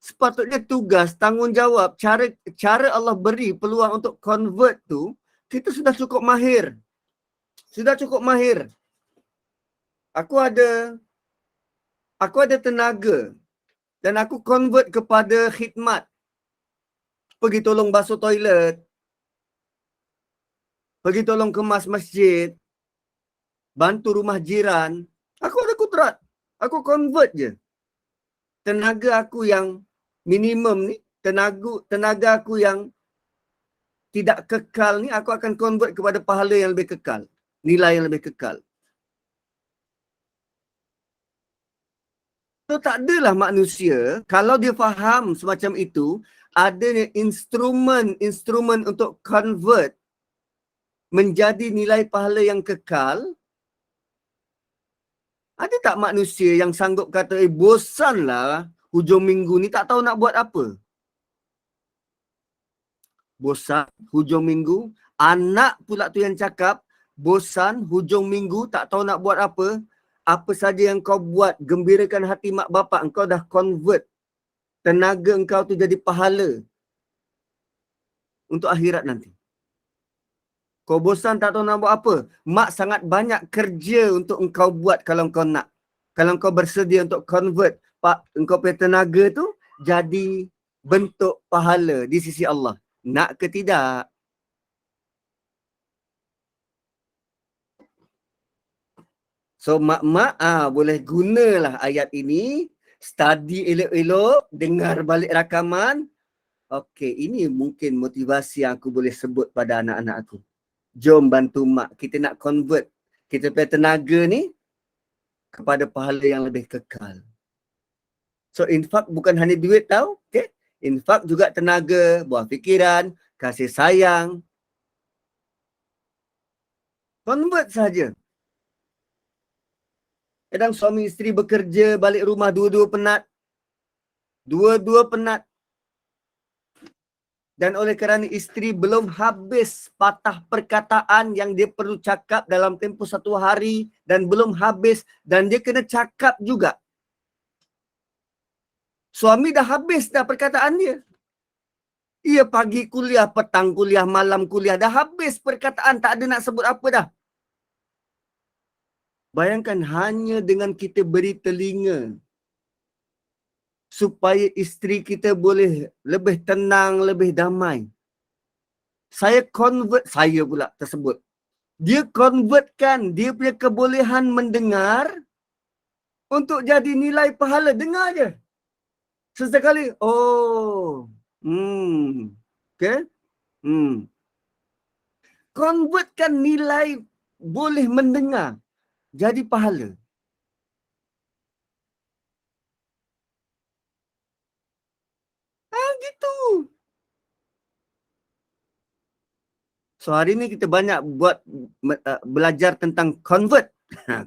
Sepatutnya tugas, tanggungjawab, cara Allah beri peluang untuk convert tu, kita sudah cukup mahir. Sudah cukup mahir. Aku ada tenaga dan aku convert kepada khidmat. Pergi tolong basuh toilet, pergi tolong kemas masjid, bantu rumah jiran. Aku ada kudrat. Aku convert je. Tenaga aku yang minimum ni, tenaga aku yang tidak kekal ni, aku akan convert kepada pahala yang lebih kekal. Nilai yang lebih kekal. So, tak adalah manusia, kalau dia faham semacam itu, ada instrumen untuk convert menjadi nilai pahala yang kekal. Ada tak manusia yang sanggup kata, bosanlah hujung minggu ni tak tahu nak buat apa? Bosan hujung minggu. Anak pula tu yang cakap, bosan hujung minggu tak tahu nak buat apa. Apa saja yang kau buat, gembirakan hati mak bapak, engkau dah convert tenaga engkau tu jadi pahala untuk akhirat nanti. Kau bosan tak tahu nak buat apa, mak sangat banyak kerja untuk engkau buat kalau engkau nak. Kalau engkau bersedia untuk convert engkau punya tenaga tu jadi bentuk pahala di sisi Allah. Nak ke tidak? So mak-mak boleh gunalah ayat ini, study elok-elok, dengar balik rakaman. Okey, ini mungkin motivasi yang aku boleh sebut pada anak-anak aku. Jom bantu mak, kita nak convert kita punya tenaga ni kepada pahala yang lebih kekal. So infak bukan hanya duit tau, okey? Infak juga tenaga, buah fikiran, kasih sayang. Convert saja. Kadang suami isteri bekerja, balik rumah dua-dua penat. Dua-dua penat. Dan oleh kerana isteri belum habis patah perkataan yang dia perlu cakap dalam tempoh 1 hari dan belum habis dan dia kena cakap juga. Suami dah habis dah perkataan dia. Ia pagi kuliah, petang kuliah, malam kuliah. Dah habis perkataan, tak ada nak sebut apa dah. Bayangkan hanya dengan kita beri telinga supaya isteri kita boleh lebih tenang, lebih damai. Saya pula tersebut. Dia convertkan dia punya kebolehan mendengar untuk jadi nilai pahala. Dengar je. Sesekali, okay. Convertkan nilai boleh mendengar jadi pahala. Gitu. So hari ni kita banyak belajar tentang convert.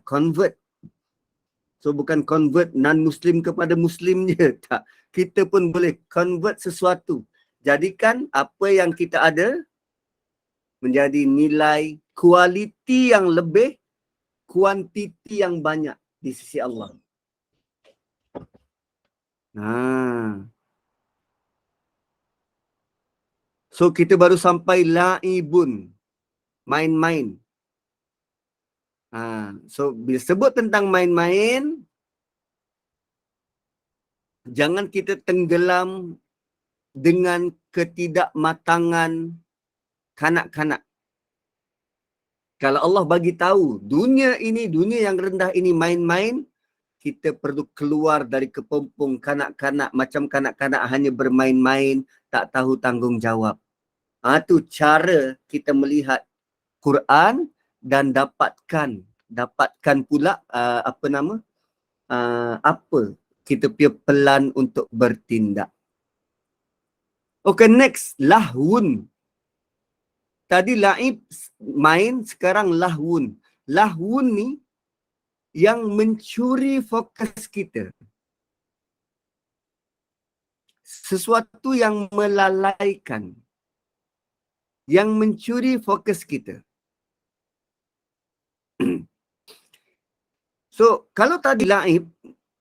Convert. So bukan convert non-Muslim kepada Muslim je. Tak. Kita pun boleh convert sesuatu. Jadikan apa yang kita ada menjadi nilai kualiti yang lebih, kuantiti yang banyak di sisi Allah. So kita baru sampai laibun, main-main. So bila sebut tentang main-main, jangan kita tenggelam dengan ketidakmatangan kanak-kanak. Kalau Allah bagi tahu dunia ini, dunia yang rendah ini main-main, kita perlu keluar dari kepompong kanak-kanak macam kanak-kanak hanya bermain-main, tak tahu tanggungjawab. Itu cara kita melihat Quran dan dapatkan pula apa kita punya pelan untuk bertindak. Okay, next, lahwun. Tadi laib, main, sekarang lahwun. Lahwun ni yang mencuri fokus kita. Sesuatu yang melalaikan. Yang mencuri fokus kita. So, kalau tadi laib,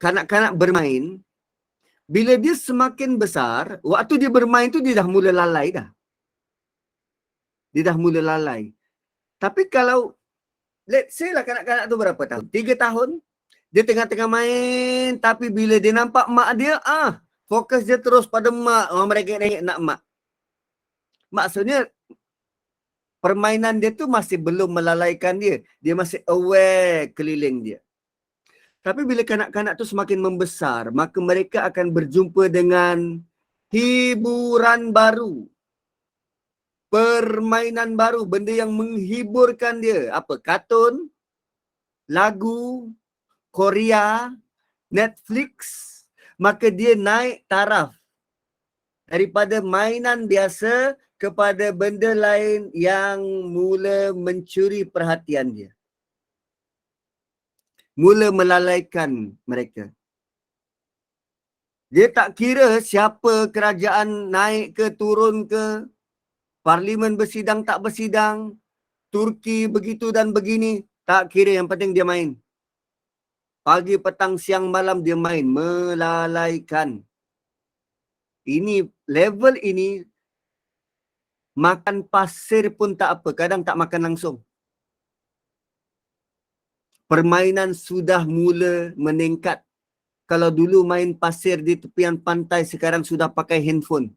kanak-kanak bermain, bila dia semakin besar, waktu dia bermain tu dia dah mula lalai dah. Dia dah mula lalai. Tapi kalau, let's say lah kanak-kanak tu berapa tahun? 3 tahun. Dia tengah-tengah main, tapi bila dia nampak mak dia, fokus dia terus pada mak. Mereka nak mak. Maksudnya, permainan dia tu masih belum melalaikan dia. Dia masih aware keliling dia. Tapi bila kanak-kanak tu semakin membesar, maka mereka akan berjumpa dengan hiburan baru. Permainan baru, benda yang menghiburkan dia. Apa? Kartun, lagu, Korea, Netflix. Maka dia naik taraf. Daripada mainan biasa kepada benda lain yang mula mencuri perhatian dia. Mula melalaikan mereka. Dia tak kira siapa kerajaan naik ke turun ke, parlimen bersidang tak bersidang, Turki begitu dan begini, tak kira, yang penting dia main. Pagi, petang, siang, malam dia main, melalaikan. Ini, level ini, makan pasir pun tak apa, kadang tak makan langsung. Permainan sudah mula meningkat. Kalau dulu main pasir di tepian pantai, sekarang sudah pakai handphone.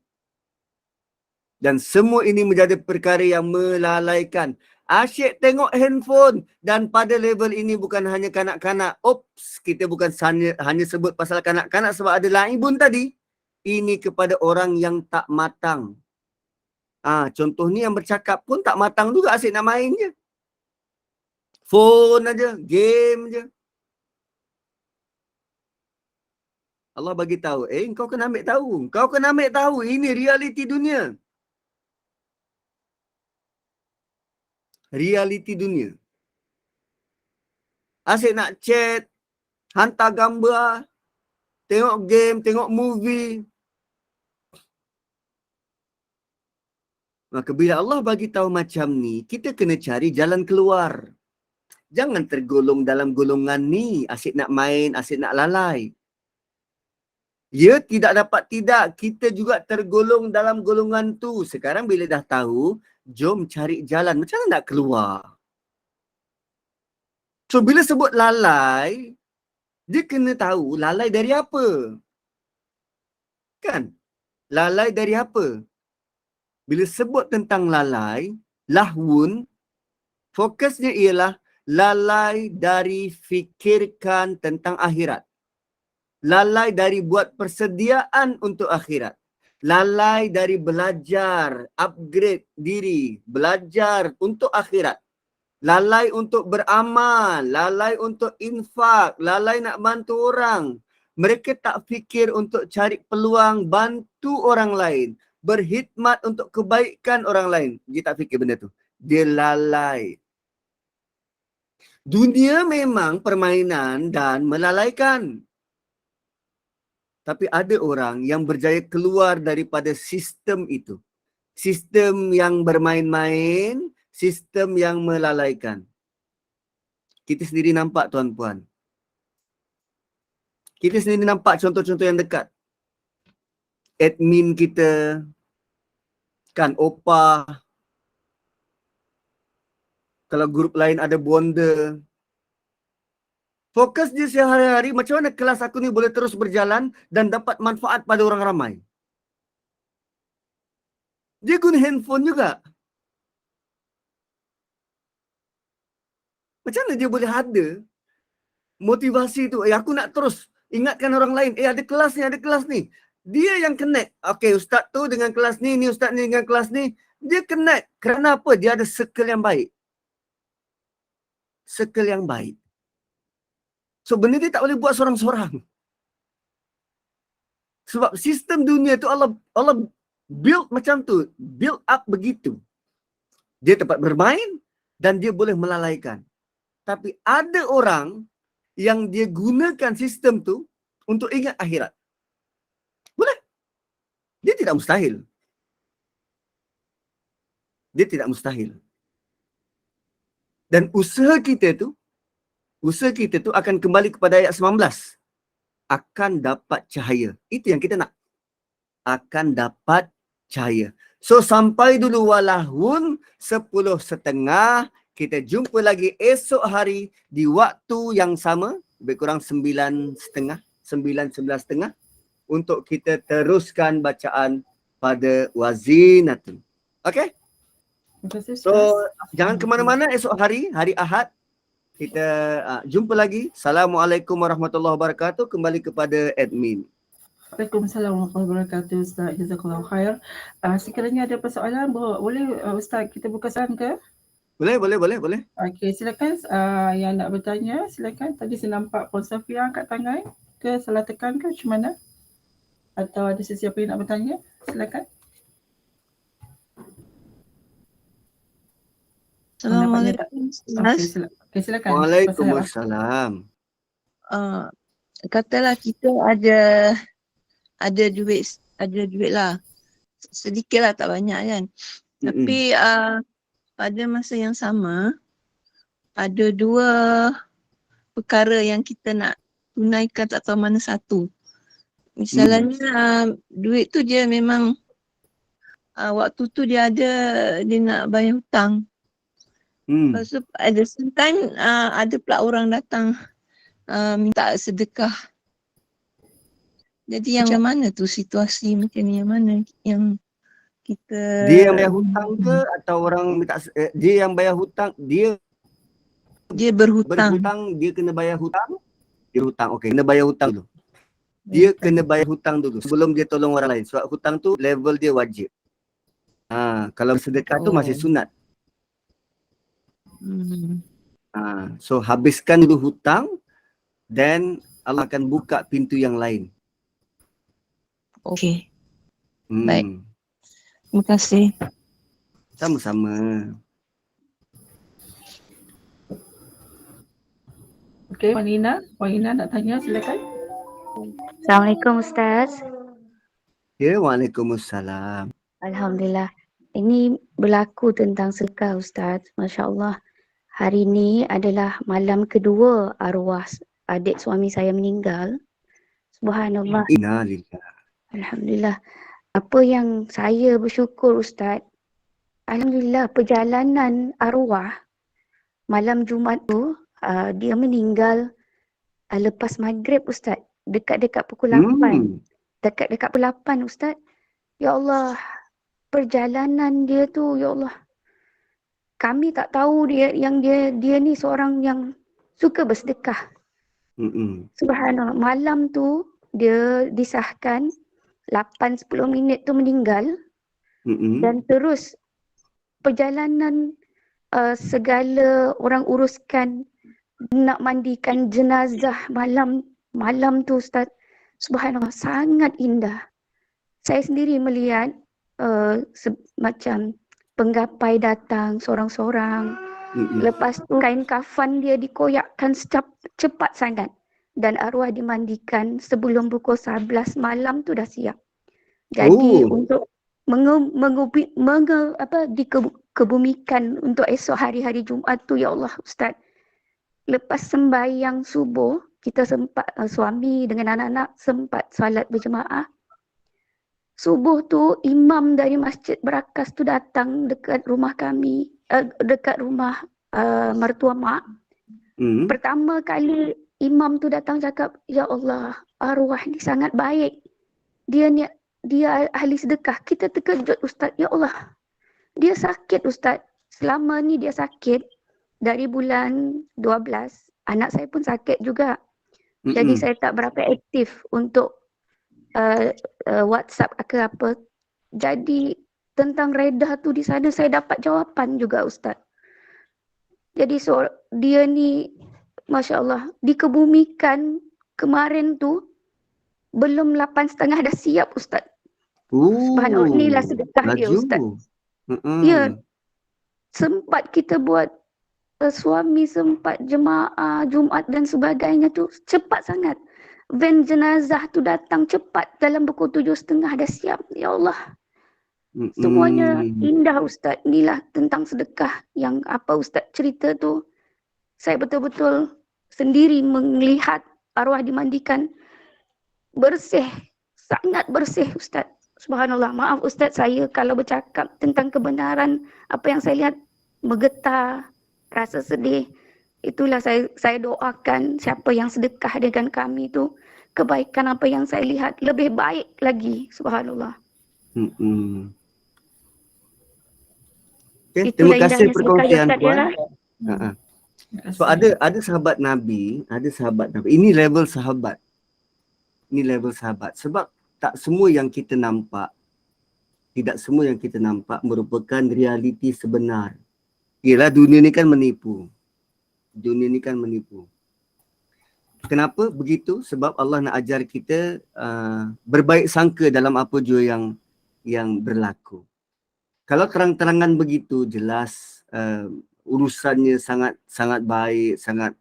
Dan semua ini menjadi perkara yang melalaikan. Asyik tengok handphone. Dan pada level ini bukan hanya kanak-kanak. Oops, kita bukan hanya sebut pasal kanak-kanak sebab ada laibun tadi. Ini kepada orang yang tak matang. Contoh ni yang bercakap pun tak matang juga, asyik nak main je. Phone aja, game je. Allah bagi tahu, kau kena ambil tahu. Kau kena ambil tahu, ini realiti dunia. Realiti dunia. Asyik nak chat, hantar gambar, tengok game, tengok movie. Maka bila Allah bagi tahu macam ni, kita kena cari jalan keluar. Jangan tergolong dalam golongan ni, asyik nak main, asyik nak lalai. Ya, tidak dapat tidak, kita juga tergolong dalam golongan tu. Sekarang bila dah tahu, jom cari jalan. Macam mana nak keluar? So, bila sebut lalai, dia kena tahu lalai dari apa. Kan? Lalai dari apa? Bila sebut tentang lalai, lahwun, fokusnya ialah lalai dari fikirkan tentang akhirat. Lalai dari buat persediaan untuk akhirat. Lalai dari belajar, upgrade diri, belajar untuk akhirat. Lalai untuk beramal, lalai untuk infak, lalai nak bantu orang. Mereka tak fikir untuk cari peluang bantu orang lain, berkhidmat untuk kebaikan orang lain. Dia tak fikir benda tu. Dia lalai. Dunia memang permainan dan melalaikan. Tapi ada orang yang berjaya keluar daripada sistem itu. Sistem yang bermain-main, sistem yang melalaikan. Kita sendiri nampak, tuan-puan. Kita sendiri nampak contoh-contoh yang dekat. Admin kita, kan, OPA. Kalau grup lain ada bonda. Fokus dia sehari-hari, macam mana kelas aku ni boleh terus berjalan dan dapat manfaat pada orang ramai. Dia guna handphone juga. Macam mana dia boleh ada motivasi tu? Aku nak terus ingatkan orang lain. Ada kelas ni, ada kelas ni. Dia yang connect. Okay, ustaz tu dengan kelas ni ustaz ni dengan kelas ni. Dia connect. Kerana apa? Dia ada circle yang baik. Circle yang baik. So, benda dia tak boleh buat seorang-seorang. Sebab sistem dunia tu Allah build macam tu. Build up begitu. Dia dapat bermain dan dia boleh melalaikan. Tapi ada orang yang dia gunakan sistem tu untuk ingat akhirat. Boleh. Dia tidak mustahil. Dia tidak mustahil. Dan usaha kita tu akan kembali kepada ayat 19. Akan dapat cahaya. Itu yang kita nak. Akan dapat cahaya. So, sampai dulu walahun 10.30. Kita jumpa lagi esok hari di waktu yang sama. Lebih kurang 9.30. 9:11.30. Untuk kita teruskan bacaan pada wazinatun. Okay? So, jangan ke mana-mana esok hari, hari Ahad. Kita jumpa lagi. Assalamualaikum warahmatullahi wabarakatuh. Kembali kepada admin. Waalaikumsalam warahmatullahi wabarakatuh, Ustaz. Jazakallahu khair. Sekiranya ada persoalan, boleh Ustaz kita buka soalan ke? Boleh. Okey, silakan yang nak bertanya, silakan. Tadi saya nampak Puan Safia angkat tangan ke, salah tekan ke macam mana? Atau ada sesiapa yang nak bertanya? Silakan. Assalamualaikum. Okey, silakan. Waalaikumsalam. Katalah kita ada duit lah. Sedikit lah, tak banyak kan. Tapi pada masa yang sama ada dua perkara yang kita nak tunaikan, tak tahu mana satu. Misalnya duit tu dia memang waktu tu dia nak bayar hutang. Lepas tu at the same time ada pula orang datang minta sedekah. Jadi yang mana tu situasi macam ni, yang mana yang kita... Dia yang bayar hutang ke atau orang minta dia yang bayar hutang, dia berhutang. Dia kena bayar hutang? Dia hutang, okey, kena bayar hutang dulu. Dia kena bayar hutang dulu sebelum dia tolong orang lain. Sebab hutang tu level dia wajib. Kalau sedekah tu masih sunat. So habiskan dulu hutang, then Allah akan buka pintu yang lain. Okey. Baik. Terima kasih. Sama-sama. Okey, Puan Ina nak tanya, silakan. Assalamualaikum Ustaz. Ya, waalaikumsalam. Alhamdulillah. Ini berlaku tentang sedekah Ustaz. Masya Allah. Hari ini adalah malam kedua arwah adik suami saya meninggal. Subhanallah. Innalillah. Alhamdulillah. Apa yang saya bersyukur Ustaz, alhamdulillah perjalanan arwah malam Jumaat tu dia meninggal lepas maghrib Ustaz, dekat-dekat pukul 8. Dekat-dekat pukul 8 Ustaz. Ya Allah, perjalanan dia tu, ya Allah. Kami tak tahu dia ni seorang yang suka bersedekah. Subhanallah, malam tu dia disahkan 8-10 minit tu meninggal. Dan terus perjalanan segala orang uruskan nak mandikan jenazah malam tu Ustaz. Subhanallah, sangat indah. Saya sendiri melihat macam penggapai datang seorang-seorang. Lepas tu kain kafan dia dikoyakkan cepat sangat. Dan arwah dimandikan sebelum pukul 11 malam tu dah siap. Jadi untuk dikebumikan untuk esok hari Jumaat tu, ya Allah Ustaz. Lepas sembahyang subuh, kita sempat suami dengan anak-anak sempat salat berjemaah. Subuh tu imam dari Masjid Berakas tu datang dekat rumah kami, dekat rumah mertua mak. Pertama kali imam tu datang cakap, ya Allah, arwah ni sangat baik. Dia ahli sedekah. Kita terkejut Ustaz, ya Allah. Dia sakit Ustaz. Selama ni dia sakit dari bulan 12. Anak saya pun sakit juga. Jadi saya tak berapa aktif untuk WhatsApp ke apa. Jadi tentang reda tu di sana saya dapat jawapan juga Ustaz. Jadi dia ni Masya Allah dikebumikan kemarin tu belum 8.30 dah siap Ustaz. Subhanallah, inilah sedekah dia Ustaz. Ya, sempat kita buat suami sempat jemaah Jumaat dan sebagainya tu cepat sangat. Van jenazah tu datang cepat, dalam pukul 7.30 dah siap. Ya Allah. Semuanya indah Ustaz. Inilah tentang sedekah yang apa Ustaz cerita tu. Saya betul-betul sendiri melihat arwah dimandikan. Bersih. Sangat bersih Ustaz. Subhanallah. Maaf Ustaz, saya kalau bercakap tentang kebenaran apa yang saya lihat bergetar, rasa sedih. Itulah saya doakan siapa yang sedekah dengan kami tu, kebaikan apa yang saya lihat lebih baik lagi. Subhanallah. Okay, terima kasih perkongsian Puan. Terima So kasih. ada sahabat Nabi, Ini level sahabat. Sebab tak semua yang kita nampak, tidak semua yang kita nampak merupakan realiti sebenar. Yelah, dunia ni kan menipu. Kenapa begitu? Sebab Allah nak ajar kita berbaik sangka dalam apa jua yang berlaku. Kalau terang-terangan begitu, jelas urusannya sangat baik, sangat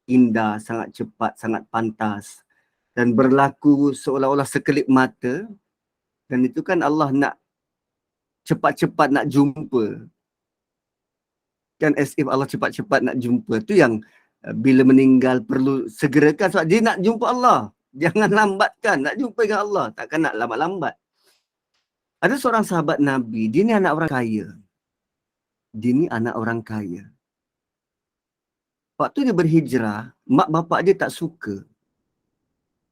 indah, sangat cepat, sangat pantas dan berlaku seolah-olah sekelip mata, dan itu kan Allah nak cepat-cepat nak jumpa. Kan as if Allah cepat-cepat nak jumpa. Tu yang bila meninggal perlu segerakan sebab dia nak jumpa Allah. Jangan lambatkan, nak jumpa dengan Allah. Takkan nak lambat-lambat. Ada seorang sahabat Nabi, dia ni anak orang kaya. Waktu dia berhijrah, mak bapak dia tak suka.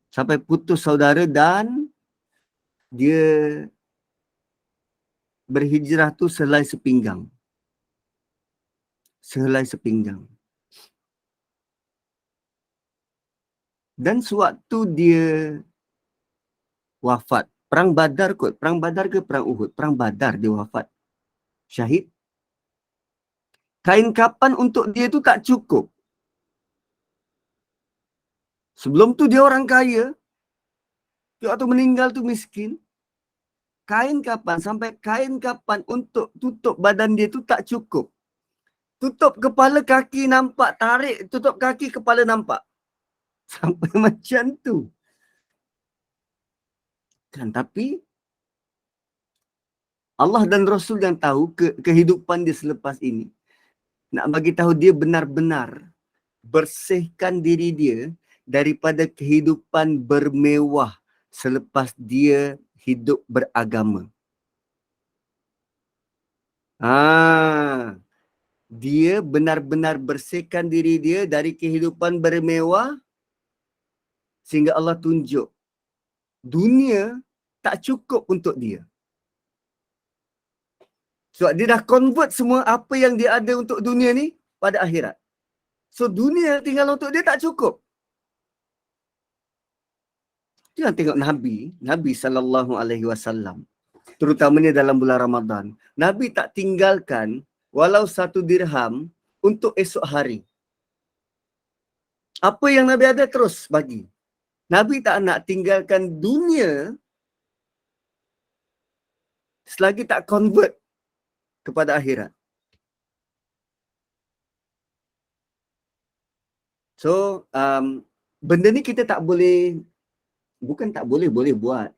Sampai putus saudara dan dia berhijrah tu sehelai sepinggang. Dan sewaktu dia wafat, perang Badar kot, perang Badar ke perang Uhud? Perang Badar dia wafat. Syahid. Kain kapan untuk dia tu tak cukup. Sebelum tu dia orang kaya. Waktu meninggal tu miskin. Kain kapan untuk tutup badan dia tu tak cukup. Tutup kepala kaki nampak, tarik, tutup kaki kepala nampak. Sampai macam tu. Kan, tapi Allah dan Rasul yang tahu kehidupan dia selepas ini. Nak bagi tahu dia benar-benar bersihkan diri dia daripada kehidupan bermewah selepas dia hidup beragama. Dia benar-benar bersihkan diri dia dari kehidupan bermewah sehingga Allah tunjuk dunia tak cukup untuk dia. Sebab dia dah convert semua apa yang dia ada untuk dunia ni pada akhirat. So dunia tinggal untuk dia tak cukup. Jangan tengok Nabi SAW, terutamanya dalam bulan Ramadan. Nabi tak tinggalkan walau 1 dirham untuk esok hari. Apa yang Nabi ada terus bagi. Nabi tak nak tinggalkan dunia selagi tak convert kepada akhirat. So, benda ni kita tak boleh, bukan tak boleh, boleh buat.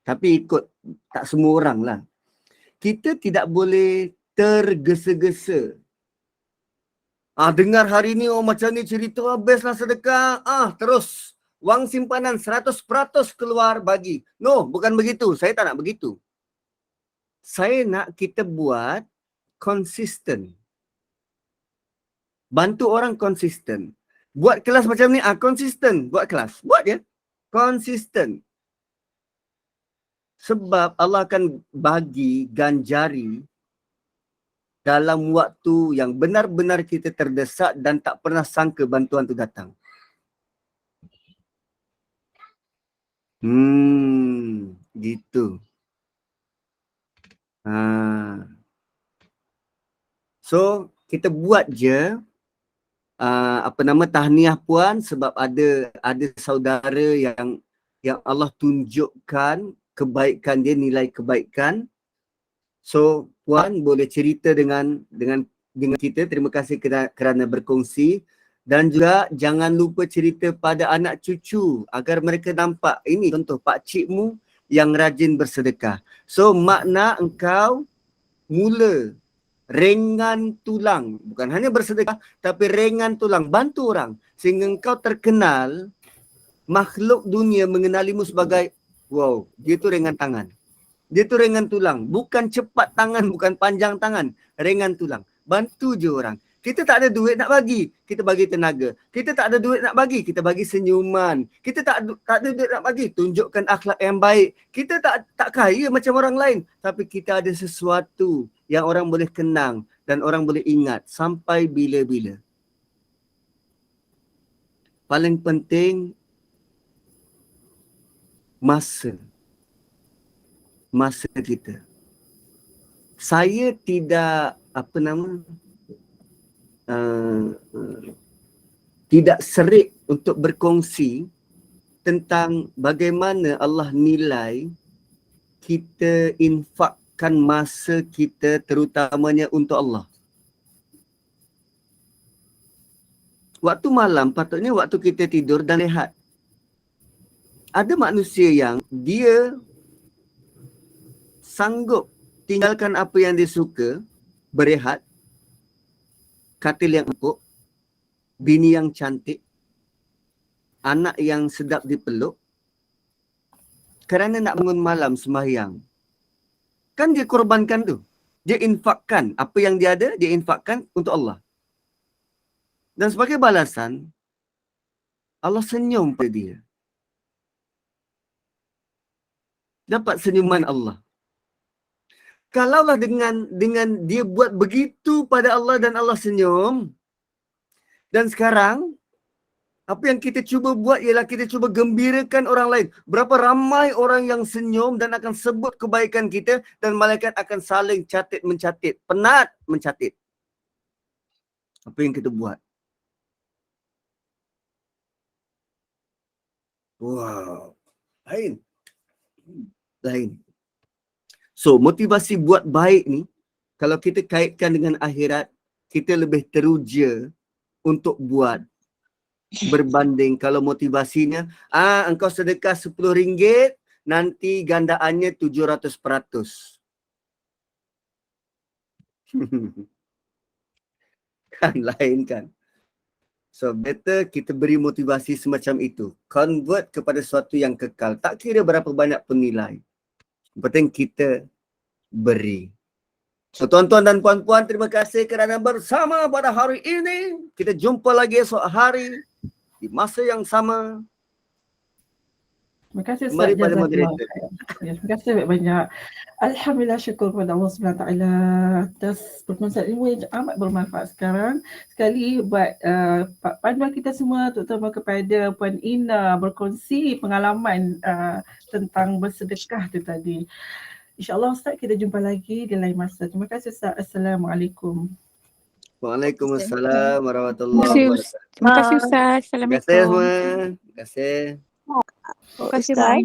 Tapi ikut tak semua orang lah. Kita tidak boleh tergesa-gesa. Dengar hari ni, oh macam ni cerita, best lah sedekah. Terus, wang simpanan 100% keluar bagi. No, bukan begitu. Saya tak nak begitu. Saya nak kita buat konsisten. Bantu orang konsisten. Buat kelas macam ni, konsisten. Buat kelas. Buat je. Konsisten. Sebab Allah akan bagi ganjari dalam waktu yang benar-benar kita terdesak dan tak pernah sangka bantuan tu datang. Gitu. So, kita buat je tahniah puan sebab ada saudara yang Allah tunjukkan kebaikan dia, nilai kebaikan. So puan boleh cerita dengan kita. Terima kasih kerana berkongsi, dan juga jangan lupa cerita pada anak cucu agar mereka nampak ini contoh pak cikmu yang rajin bersedekah. So makna engkau mula ringan tulang, bukan hanya bersedekah tapi ringan tulang, bantu orang sehingga engkau terkenal, makhluk dunia mengenalimu sebagai wow, dia tu ringan tangan, dia tu ringan tulang, bukan cepat tangan, bukan panjang tangan, ringan tulang. Bantu je orang. Kita tak ada duit nak bagi, kita bagi tenaga. Kita tak ada duit nak bagi, kita bagi senyuman. Kita tak ada duit nak bagi, tunjukkan akhlak yang baik. Kita tak kaya macam orang lain, tapi kita ada sesuatu yang orang boleh kenang dan orang boleh ingat sampai bila-bila. paling penting masa kita. Saya tidak tidak serik untuk berkongsi tentang bagaimana Allah nilai kita infakkan masa kita terutamanya untuk Allah. Waktu malam patutnya waktu kita tidur dan rehat. Ada manusia yang dia sanggup tinggalkan apa yang dia suka, berehat, katil yang empuk, bini yang cantik, anak yang sedap dipeluk, kerana nak bangun malam sembahyang. Kan dia korbankan tu. Dia infakkan apa yang dia ada, dia infakkan untuk Allah. Dan sebagai balasan, Allah senyum pada dia. Dapat senyuman Allah. Kalaulah dengan dia buat begitu pada Allah dan Allah senyum, dan sekarang apa yang kita cuba buat ialah kita cuba gembirakan orang lain. Berapa ramai orang yang senyum dan akan sebut kebaikan kita, dan malaikat akan saling mencatat, penat mencatat apa yang kita buat. Wow, lain. So, motivasi buat baik ni, kalau kita kaitkan dengan akhirat, kita lebih teruja untuk buat berbanding kalau motivasinya, engkau sedekah RM10, nanti gandaannya 700%. Kan lain kan? So better kita beri motivasi semacam itu. Convert kepada sesuatu yang kekal. Tak kira berapa banyak penilai. Yang penting kita beri. So tuan-tuan dan puan-puan, terima kasih kerana bersama pada hari ini. Kita jumpa lagi esok hari di masa yang sama. Terima kasih Ustaz. Mari pada Jazakallah moderator. khair. Ya, terima kasih banyak. Alhamdulillah, syukur kepada Allah SWT atas perkongsian ilmu yang amat bermanfaat sekarang. Sekali buat panduan kita semua, terutama kepada Puan Ina berkongsi pengalaman tentang bersedekah tu tadi. InsyaAllah Ustaz, kita jumpa lagi di lain masa. Terima kasih Ustaz. Assalamualaikum. Waalaikumsalam warahmatullahi wabarakatuh. Terima kasih Ustaz. Terima kasih Assalamualaikum. semua. Terima kasih. Terima kasih, bye.